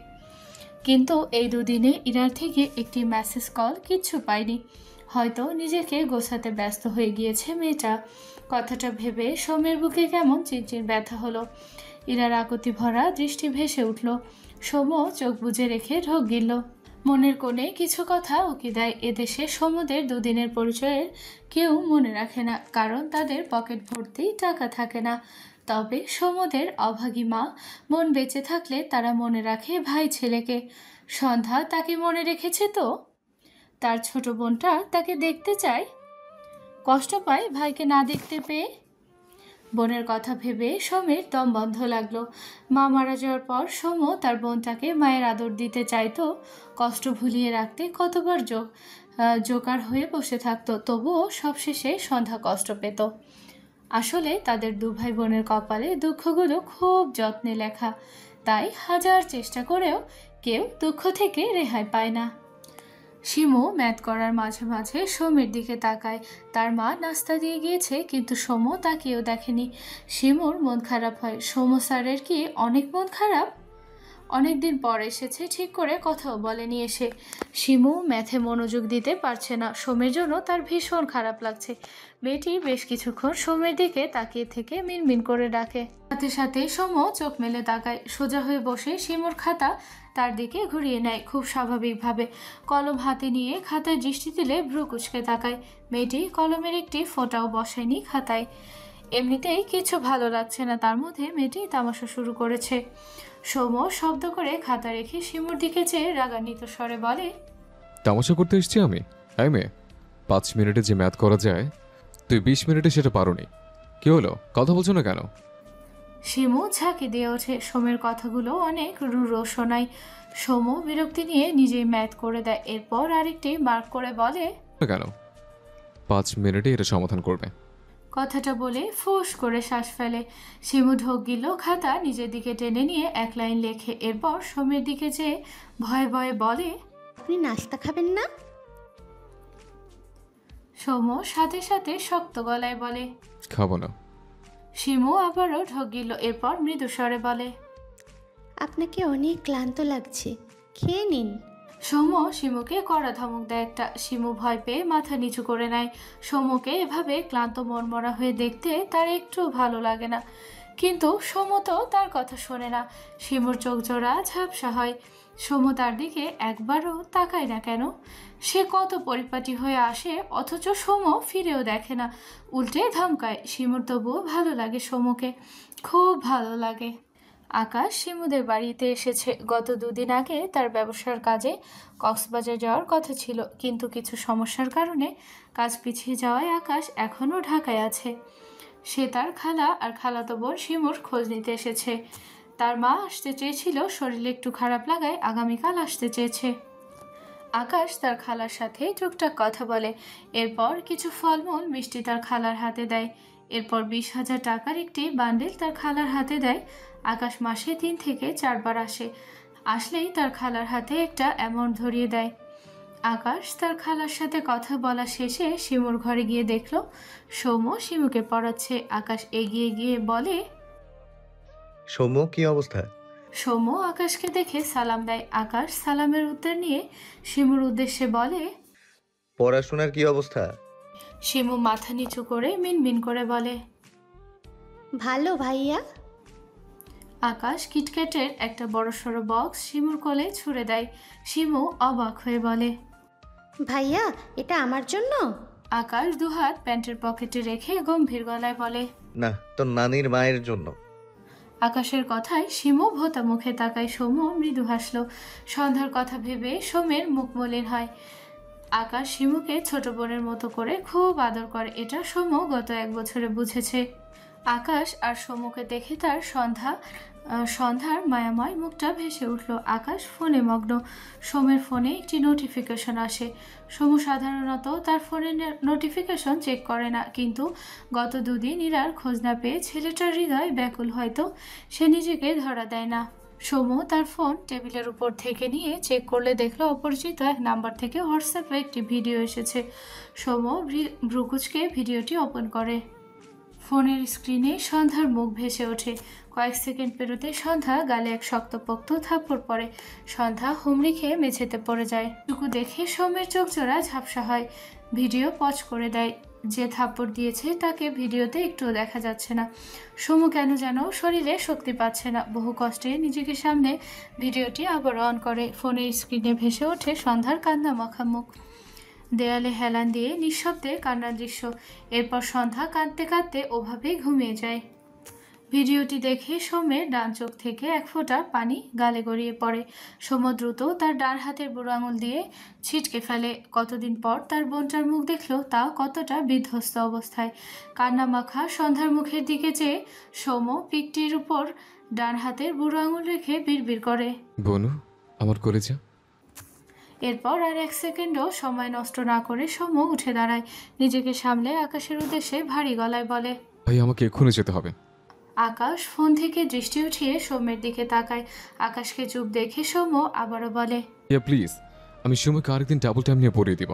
কিন্তু এই 2 দিনে ইরার থেকে একটি মেসেজ কল কিচ্ছু পায়নি। হয়তো নিজেকে গোছাতে ব্যস্ত হয়ে গিয়েছে মেয়েটা। কথাটা ভেবে সৌম্যের বুকে কেমন চিনচিন ব্যথা হলো। ইরার আকুতি ভরা দৃষ্টি ভেসে উঠল। সৌম্য চোখ বুজে রেখে ঢোক গিলল। মনের কোণে কিছু কথা উকি দেয়। এদেশে সৌম্যদের 2 দিনের পরিচয়ের কেউ মনে রাখে না, কারণ তাদের পকেট ভর্তি টাকা থাকে না। তবে সৌম্যদের অভাগী মা বোন বেঁচে থাকলে তারা মনে রাখে ভাই ছেলেকে। সন্ধ্যা তাকে মনে রেখেছে তো? তার ছোট বোনটা তাকে দেখতে চায়, কষ্ট পায় ভাইকে না দেখতে পেয়ে। বোনের কথা ভেবে সৌম্যের দম বন্ধ লাগলো। মা মারা যাওয়ার পর সৌম্য তার বোনটাকে মায়ের আদর দিতে চাইতো। কষ্ট ভুলিয়ে রাখতে কতবার জোকার হয়ে বসে থাকতো, তবুও সবশেষে সন্ধ্যা কষ্ট পেত। আসলে তাদের 2 ভাই বোনের কপালে দুঃখগুলো খুব যত্নে লেখা, তাই হাজার চেষ্টা করেও কেউ দুঃখ থেকে রেহাই পায় না। শিমু ম্যাথ করার মাঝে মাঝে সৌম্যের দিকে তাকায়। তার মা নাস্তা দিয়ে গিয়েছে, কিন্তু সৌম্য তাকিয়েও দেখেনি। শিমুর মন খারাপ হয়। সৌম্য স্যারের কি অনেক মন খারাপ? অনেকদিন পর এসেছে, ঠিক করে কথাও বলেনি এসে। শিমু ম্যাথে মনোযোগ দিতে পারছে না। সৌম্যের জন্য তার ভীষণ খারাপ লাগছে। মেয়েটি বেশ কিছুক্ষণ সৌম্যের দিকে তাকিয়ে থেকে মিনমিন করে ডাকে। সাথে সাথে সৌম্য চোখ মেলে তাকায়। সোজা হয়ে বসে শিমুর খাতা তার দিকে ঘুরিয়ে নেয় খুব স্বাভাবিকভাবে। কলম হাতে নিয়ে খাতায় দৃষ্টি দিলে ভ্রু কুঁচকে তাকায়। মেয়েটি কলমের একটি ফোঁটাও বসায়নি খাতায়। এমনিতেই কিছু ভালো লাগছে না, তার মধ্যে মেয়েটি তামাশা শুরু করেছে। সৌম্য শব্দ করে খাতা রেখে শিমুর দিকে চেয়ে রাগান্বিত স্বরে বলে, তামাশা করতে এসেছি আমি? এই মেয়ে, 5 মিনিটে যে ম্যাথ করা যায় তুই 20 মিনিটে সেটা পারোনি। কি হলো, কথা বলছো না কেন? শিমু ঝাঁকি দিয়ে ওঠে। সৌম্যের কথাগুলো অনেক রূঢ় শোনায়। সৌম্য বিরক্তি নিয়ে নিজেই ম্যাথ করে দেয়। এরপর আরেকটি মার্ক করে বলে, কেন 5 মিনিটে এটা সমাধান করবে? কথাটা বলে ফোঁস করে শ্বাস ফেলে। শিমু ঢোক গিল খাতা নিজের দিকে টেনে নিয়ে 1 লাইন লেখে। এরপর সৌম্যের দিকে চেয়ে ভয়ে ভয়ে বলে, আপনি নাস্তা খাবেন না? সৌম্য সাথে সাথে শক্ত গলায় বলে। খাবো না। শিমু আবারও ঢোক গিলল, এরপর মৃদু স্বরে বলে, আপনাকে অনেক ক্লান্ত লাগছে, খেয়ে নিন। সৌম্য শিমুকে কড়া ধমক দেয় একটা। শিমু ভয় পেয়ে মাথা নিচু করে নেয়। সৌম্যকে এভাবে ক্লান্ত মনমরা হয়ে দেখতে তার একটু ভালো লাগে না, কিন্তু সৌম্য তো তার কথা শোনে না। শিমুর চোখ জোড়া ঝাপসা হয়। সৌম্য তার দিকে একবারও তাকায় না কেন? সে কত পরিপাটি হয়ে আসে, অথচ সৌম্য ফিরেও দেখে না, উল্টে ধমকায়। শিমুর তবুও ভালো লাগে সৌম্যকে, খুব ভালো লাগে। আকাশ শিমুদের বাড়িতে এসেছে। গত 2 দিন আগে তার ব্যবসার কাজে কক্সবাজার যাওয়ার কথা ছিল, কিন্তু কিছু সমস্যার কারণে কাজ পিছিয়ে যাওয়ায় আকাশ এখনও ঢাকায় আছে। সে তার খালা আর খালাতো বোন শিমুর খোঁজ নিতে এসেছে। তার মা আসতে চেয়েছিল, শরীরে একটু খারাপ লাগায় আগামীকাল আসতে চেয়েছে। আকাশ তার খালার সাথে টুকটাক কথা বলে, এরপর কিছু ফলমূল মিষ্টি তার খালার হাতে দেয়। এরপর 20,000 টাকার একটি বান্ডেল তার খালার হাতে দেয়। আকাশ মাসে 3 থেকে 4 বার আসে, আসলেই তার খালার হাতে একটা অ্যামাউন্ট ধরিয়ে দেয়। আকাশ তার খালার সাথে কথা বলা শেষে শিমুর ঘরে গিয়ে দেখল সৌম্য শিমুকে পড়াচ্ছে। আকাশ এগিয়ে গিয়ে বলে, সৌম্য, কি অবস্থা? সৌম্য আকাশকে দেখে সালাম দেয়। আকাশ সালামের উত্তর নিয়ে শিমুর উদ্দেশ্যে বলে, পড়াশোনার কি অবস্থা? শিমু মাথা নিচু করে মিনমিন করে বলে, ভালো ভাইয়া। আকাশ কিটক্যাটের একটা বড়সড় বক্স শিমুর কোলে ছুঁড়ে দেয়। শিমু অবাক হয়ে বলে, ভাইয়া এটা আমার জন্য? আকাশ 2 হাত প্যান্টের পকেটে রেখে গম্ভীর গলায় বলে, না, তোর নানির মায়ের জন্য। আকাশের কথায় শিমু ভোতা মুখে তাকায়। সৌম্য মৃদু হাসল। সন্ধ্যার কথা ভেবে সৌম্যের মুখ মলিন হয়। আকাশ শিমুকে ছোট বোনের মতো করে খুব আদর করে, এটা সৌম্য গত 1 বছরে বুঝেছে। আকাশ আর সৌম্যকে দেখে তার সন্ধ্যার মায়াময় মুখটা ভেসে উঠল। আকাশ ফোনে মগ্ন। সৌম্যের ফোনে একটি নোটিফিকেশন আসে। সৌম্য সাধারণত তার ফোনের নোটিফিকেশন চেক করে না, কিন্তু গত 2 দিন ইরার খোঁজ না পেয়ে ছেলেটার হৃদয় ব্যাকুল, হয়তো সে নিজেকে ধরা দেয় না। সৌম্য তার ফোন টেবিলের উপর থেকে নিয়ে চেক করলে দেখলো অপরিচিত এক নাম্বার থেকে হোয়াটসঅ্যাপে একটি ভিডিও এসেছে। সৌম্য ভ্রুকুচকে ভিডিওটি ওপেন করে। ফোনের স্ক্রিনে সন্ধ্যার মুখ ভেসে ওঠে। কয়েক সেকেন্ড পেরোতে সন্ধ্যা গালে এক শক্তপোক্ত থাপ্পড় পড়ে। সন্ধ্যা হুমড়ি খেয়ে মেঝেতে পড়ে যায়। টুকু দেখে সৌম্যের চোখ জোড়া ঝাপসা হয়। ভিডিও পজ করে দেয়। যে থাপ্পড় দিয়েছে তাকে ভিডিওতে একটুও দেখা যাচ্ছে না। সৌম্য কেন যেন শরীরে শক্তি পাচ্ছে না। বহু কষ্টে নিজেকে সামনে ভিডিওটি আবার অন করে। ফোনের স্ক্রিনে ভেসে ওঠে সন্ধ্যার কান্না মাখা মুখ, দেয়ালে হেলান দিয়ে নিঃশব্দে কান্নার দৃশ্য। এরপর সন্ধ্যা কাঁদতে কাঁদতে ওভাবেই ঘুমিয়ে যায়। ভিডিওটি দেখে সৌম্যের ডান চোখ থেকে 1 ফোঁটা পানি গালে গড়িয়ে পড়ে। সৌম্য দ্রুত তার ডান হাতের বুড়ো আঙুল দিয়ে ছিটকে ফেলে। কতদিন পর তার বোনটার মুখ দেখলো, তাও কতটা বিধ্বস্ত অবস্থায়। কান্না মাখা সন্ধ্যার মুখের দিকে চেয়ে সৌম্য পিকটির উপর ডান হাতের বুড়ো আঙুল রেখে বিড়বিড় করে, বনু, আমার কলেজা। এরপর আর 1 সেকেন্ডও সময় নষ্ট না করে সৌম্য উঠে দাঁড়ায়। নিজেকে সামলে আকাশের উদ্দেশ্যে ভারী গলায় বলে, ভাই আমাকে এক্ষুনি যেতে হবে। আকাশ ফোন থেকে দৃষ্টি উঠিয়ে সৌম্যের দিকে তাকায়। আকাশকে চুপ দেখে সৌম্য আবারও বলে, প্লিজ, আমি সময়কে আরেকদিন ডাবল টাইম নিয়ে পড়িয়ে দিব।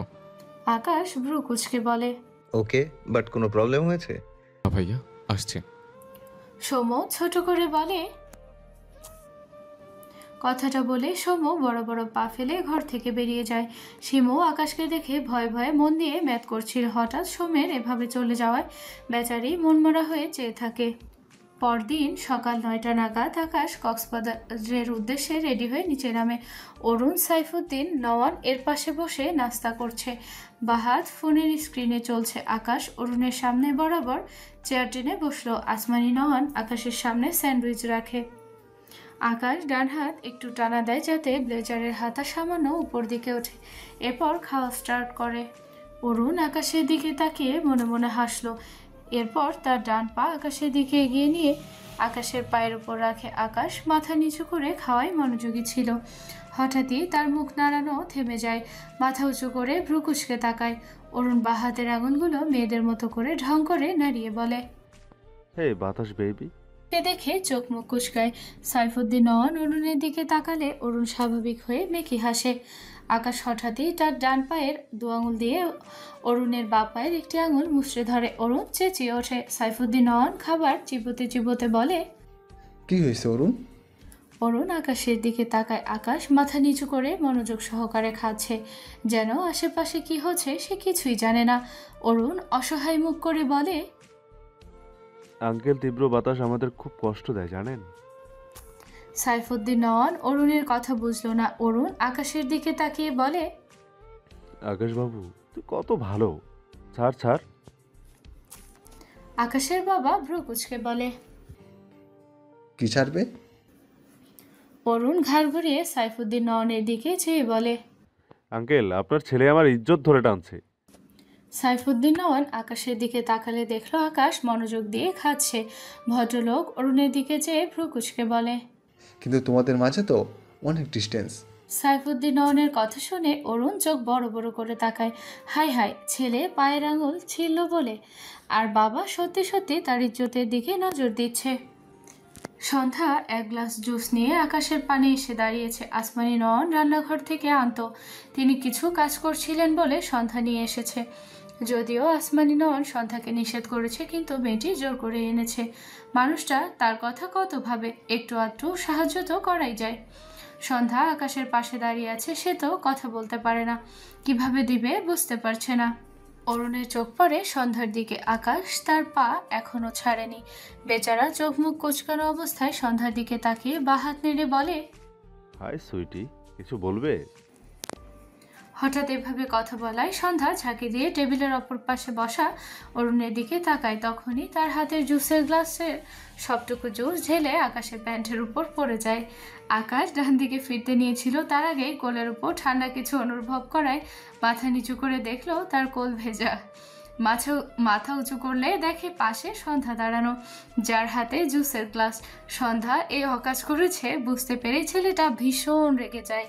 আকাশ ভ্রু কুচকে বলে, ওকে, বাট কোনো প্রবলেম হয়েছে? না ভাইয়া, আসছে। সৌম্য ছোট করে বলে। কথাটা বলে সৌম্য বড় বড় পা ফেলে ঘর থেকে বেরিয়ে যায়। শিমু আকাশকে দেখে ভয়ে ভয়ে মন দিয়ে ম্যাথ করছিল। হঠাৎ সৌম্যের এভাবে চলে যাওয়ায় বেচারি মনমরা হয়ে চেয়ে থাকে। পরদিন সকাল 9টা নাগাদ আকাশ কক্সবাজারের উদ্দেশ্যে রেডি হয়ে নিচে নামে। অরুণ, সাইফুদ্দিন, নওয়ান এর পাশে বসে নাস্তা করছে। বাহাত ফোনের স্ক্রিনে চলছে। আকাশ অরুণের সামনে বরাবর চেয়ার টেনে বসলো। আসমানি নওয়ান আকাশের সামনে স্যান্ডউইচ রাখে। আকাশ ডান হাত একটু টানা দেয় যাতে ব্লেজারের হাতা সামান্য উপর দিকে ওঠে। এরপর খাওয়া স্টার্ট করে। অরুণ আকাশের দিকে তাকিয়ে মনে মনে হাসলো। এরপর তার ডান পা আকাশের দিকে এগিয়ে নিয়ে আকাশের পায়ের উপর রাখে। আকাশ মাথা নিচু করে খাওয়ায় মনোযোগী ছিল। হঠাৎই তার মুখ নাড়ানো থেমে যায়। মাথা উঁচু করে ভ্রু কুঁচকে তাকায়। অরুণ বাঁ হাতের আঙুলগুলো মেয়েদের মতো করে ঢং করে নাড়িয়ে বলে, হে বাতাস বেবি। দেখে চোখ মুখ কুচকায়। সাইফুদ্দিন নওয়ান অরুণের দিকে তাকালে অরুণ স্বাভাবিক হয়ে মেকি হাসে। আকাশ হঠাৎই তার ডান পায়ের দু আঙুল দিয়ে অরুণের বাঁ পায়ের একটি আঙুল মুচড়ে ধরে। অরুণ চেঁচিয়ে ওঠে। সাইফুদ্দিন নয়ন খাবার চিবোতে চিবোতে বলে, কি হয়েছে অরুণ? অরুণ আকাশের দিকে তাকায়। আকাশ মাথা নিচু করে মনোযোগ সহকারে খাচ্ছে, যেন আশেপাশে কি হচ্ছে সে কিছুই জানে না। অরুণ অসহায় মুখ করে বলে, আঙ্কেল, তীব্র বাতাস আমাদের খুব কষ্ট দেয় জানেন। সাইফুদ্দিন নয়ন অরুণের কথা বুঝলো না। অরুণ আকাশের দিকে তাকিয়ে বলে, আকাশ বাবু তুই কত ভালো, ছাড় ছাড়। আকাশের বাবা ভ্রু কুঁচকে বলে, কি ছাড়বে? অরুণ ঘাড় ঘুরিয়ে সাইফুদ্দিন নয়নের দিকে চেয়ে বলে, আঙ্কেল, আপনার ছেলে আমার ইজ্জত ধরে টানছে। সাইফুদ্দিন নয়ন আকাশের দিকে তাকালে দেখলো আকাশ মনোযোগ দিয়ে খাচ্ছে। ভদ্রলোক অরুণের দিকে চেয়ে ভ্রু কুঁচকে বলে, কিন্তু তোমাদের মাঝে তো অনেক ডিস্টেন্স। সাইফুদ্দিন নয়নের কথা শুনে অরুণ চোখ বড় বড় করে তাকায়। হাই হাই, ছেলে পায়ের আঙুল ছিল বলে, আর বাবা সত্যি সত্যি তার ইজ্জতের দিকে নজর দিচ্ছে। সন্ধ্যা এক গ্লাস জুস নিয়ে আকাশের পানে এসে দাঁড়িয়েছে। আসমানি নয়ন রান্নাঘর থেকে আনতো। তিনি কিছু কাজ করছিলেন বলে সন্ধ্যা নিয়ে এসেছে। যদিও আসমানি নয়ন সন্ধ্যাকে নিষেধ করেছে, কিন্তু মেয়েটি জোর করে এনেছে। মানুষটা তার কথা কত ভাবে, একটু আধটু সাহায্য তো করাই যায়। সন্ধ্যা আকাশের পাশে দাঁড়িয়ে আছে, সে তো কথা বলতে পারে না, কিভাবে দিবে বুঝতে পারছে না। অরুণের চোখ পড়ে সন্ধ্যার দিকে। আকাশ তার পা এখনো ছাড়েনি। বেচারা চোখ মুখ কোচকানো অবস্থায় সন্ধ্যার দিকে তাকিয়ে বাঁ হাত নেড়ে বলে, হাই সুইটি, কিছু বলবে? হঠাৎ এভাবে কথা বলায় সন্ধ্যা ঝাঁকি দিয়ে টেবিলের অপর পাশে বসা অরুণের দিকে তাকায়। তখনই তার হাতের জুসের গ্লাসের সবটুকু জুস ঢেলে আকাশের প্যান্টের উপর পড়ে যায়। আকাশ ডান দিকে ফিরতে নিয়েছিল, তার আগেই কোলের উপর ঠান্ডা কিছু অনুভব করায় মাথা নিচু করে দেখলো তার কোল ভেজা। মাথা উঁচু করলে দেখে পাশে সন্ধ্যা দাঁড়ানো, যার হাতে জুসের গ্লাস। সন্ধ্যা এই অকাজ করেছে বুঝতে পেরে ছেলেটা ভীষণ রেগে যায়,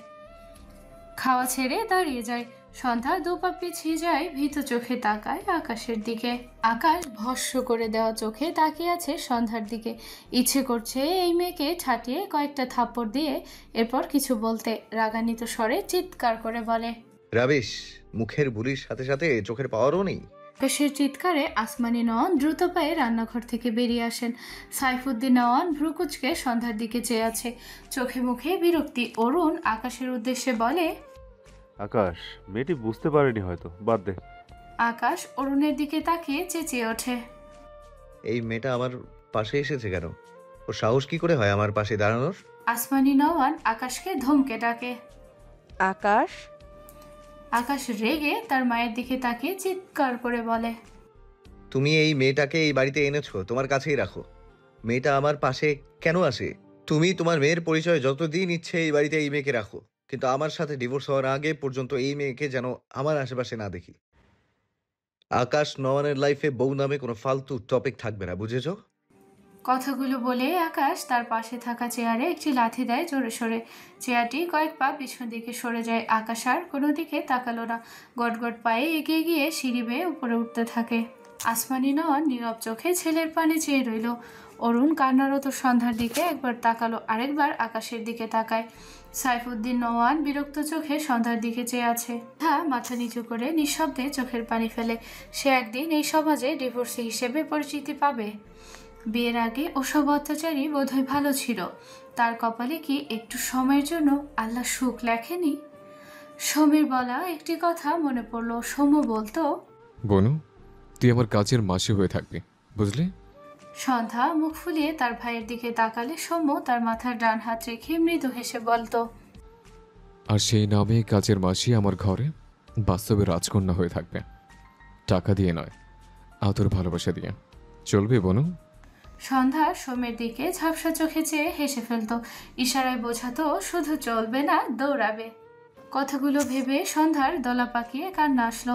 খাওয়া ছেড়ে দাঁড়িয়ে যায়। সন্ধ্যা দুপা পিছিয়ে যায়, ভীত চোখে তাকায় আকাশের দিকে। আকাশ ভস্ম করে দেওয়া চোখে তাকিয়ে আছে সন্ধ্যার দিকে। ইচ্ছে করছে এই মেয়েকে ঠাটিয়ে কয়েকটা থাপ্পড় দিয়ে এরপর কিছু বলতে। রাগান্বিত স্বরে চিৎকার করে বলে, রাবিশ, মুখের বুলির সাথে সাথে চোখের পাওয়ারও নেই। আকাশের চিৎকারে আসমানি নয়ন দ্রুত পায়ে রান্নাঘর থেকে বেরিয়ে আসেন। সাইফুদ্দিন নয়ন ভ্রু কুঁচকে সন্ধ্যার দিকে চেয়ে আছে, চোখে মুখে বিরক্তি। অরুণ আকাশের উদ্দেশ্যে বলে, আকাশ, মেয়েটি বুঝতে পারেনি হয়তো, বাদ দে। আকাশ অরুণের দিকে তাকিয়ে চেঁচিয়ে ওঠে, এই মেয়েটা আমার পাশে এসেছে কেন? ও সাহস কি করে হয় আমার পাশে দাঁড়ানোর? আসমানি নওয়ান আকাশকে ধমকে ডাকে। আকাশ আকাশ রেগে তার মায়ের দিকে তাকিয়ে চিৎকার করে বলে, তুমি এই মেয়েটাকে এই বাড়িতে এনেছো, তোমার কাছেই রাখো। মেয়েটা আমার পাশে কেন আসে? তুমি তোমার মেয়ের পরিচয় যতদিন ইচ্ছে এই বাড়িতে এই মেয়েকে রাখো, কিন্তু আমার সাথে ডিভোর্স হওয়ার আগে পর্যন্ত এই মেয়েকে যেন আমার আশেপাশে না দেখি। আকাশ নওয়ানের লাইফে বউ নামে কোনো ফালতু টপিক থাকবে না, বুঝেছো? কথাগুলো বলে আকাশ তার পাশে থাকা চেয়ারে একটি লাথি দেয় জোরে সরে। চেয়ারটি কয়েক পা পিছন দিকে সরে যায়। আকাশ আর কোনো দিকে তাকালো না, গটগট পায়ে এগিয়ে গিয়ে সিঁড়ি বেয়ে উপরে উঠতে থাকে। আসমানি নওয়ান নীরব চোখে ছেলের পানে চেয়ে রইল। অরুণ কান্নারত সন্ধ্যার দিকে একবার তাকালো, আরেকবার আকাশের দিকে তাকায়। সাইফুদ্দিন নওয়ান বিরক্ত চোখে সন্ধ্যার দিকে চেয়ে আছে। মাথা নিচু করে নিঃশব্দে চোখের পানি ফেলে। সে একদিন এই সমাজে ডিভোর্সি হিসেবে পরিচিতি পাবে। বিয়ের আগে ওসব অত্যাচারী বোধহয় ভালো ছিল। তার কপালে কি একটু সময়ের জন্য আল্লাহ সুখ লেখেনি? সমীর বলা একটি কথা মনে পড়লো। সৌম্য বলতো, বনু, তুই আমার কাজের মাসি হয়ে থাকবি, বুঝলি? সন্ধ্যা মুখ ফুলিয়ে তার ভাইয়ের দিকে তাকালে সৌম্য তার মাথার ডান হাত রেখে মৃদু হেসে বলতো, আর সেই নামে কাজের মাসি আমার ঘরে বাস্তবে রাজকন্যা হয়ে থাকবে। টাকা দিয়ে নয়, আদর ভালোবাসা দিয়ে। চলবে বনু? সন্ধ্যা সোমের দিকে ঝাপসা চোখে চেয়ে হেসে ফেলতো। ইশারায় বোঝাতো শুধু চলবে না, দৌড়াবে। কথাগুলো ভেবে সন্ধ্যার দলা পাকিয়ে কান্না আসলো।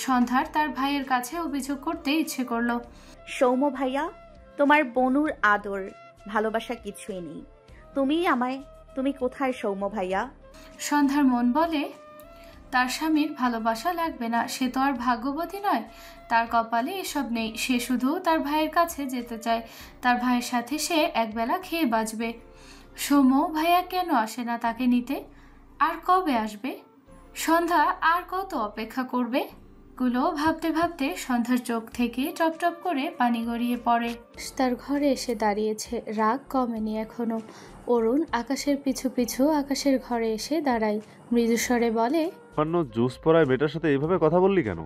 সন্ধ্যার তার ভাইয়ের কাছে অভিযোগ করতে ইচ্ছে করলো। সৌম্য ভাইয়া, তোমার বনুর আদর ভালোবাসা কিছুই নেই। তুমি কোথায় সৌম্য ভাইয়া? সন্ধ্যার মন বলে তার স্বামীর ভালোবাসা লাগবে না, সে তো আর ভাগ্যবতী নয়। তার কপালে এসব নেই। সে শুধু তার ভাইয়ের কাছে যেতে চায়। তার ভাইয়ের সাথে সে একবেলা খেয়ে বাঁচবে। সৌম্য ভাইয়া কেন আসে না তাকে নিতে? আর কবে আসবে? সন্ধ্যা আর কত অপেক্ষা করবে? গুলো ভাবতে ভাবতে সন্ধ্যার চোখ থেকে টপ টপ করে পানি গড়িয়ে পড়ে। তার ঘরে এসে দাঁড়িয়েছে, রাগ কমেনি এখনো। অরুণ আকাশের পিছু পিছু আকাশের ঘরে এসে দাঁড়ায়, মৃদুস্বরে বলে, জুস পরায় মেয়েটার সাথে এইভাবে কথা বললি কেন?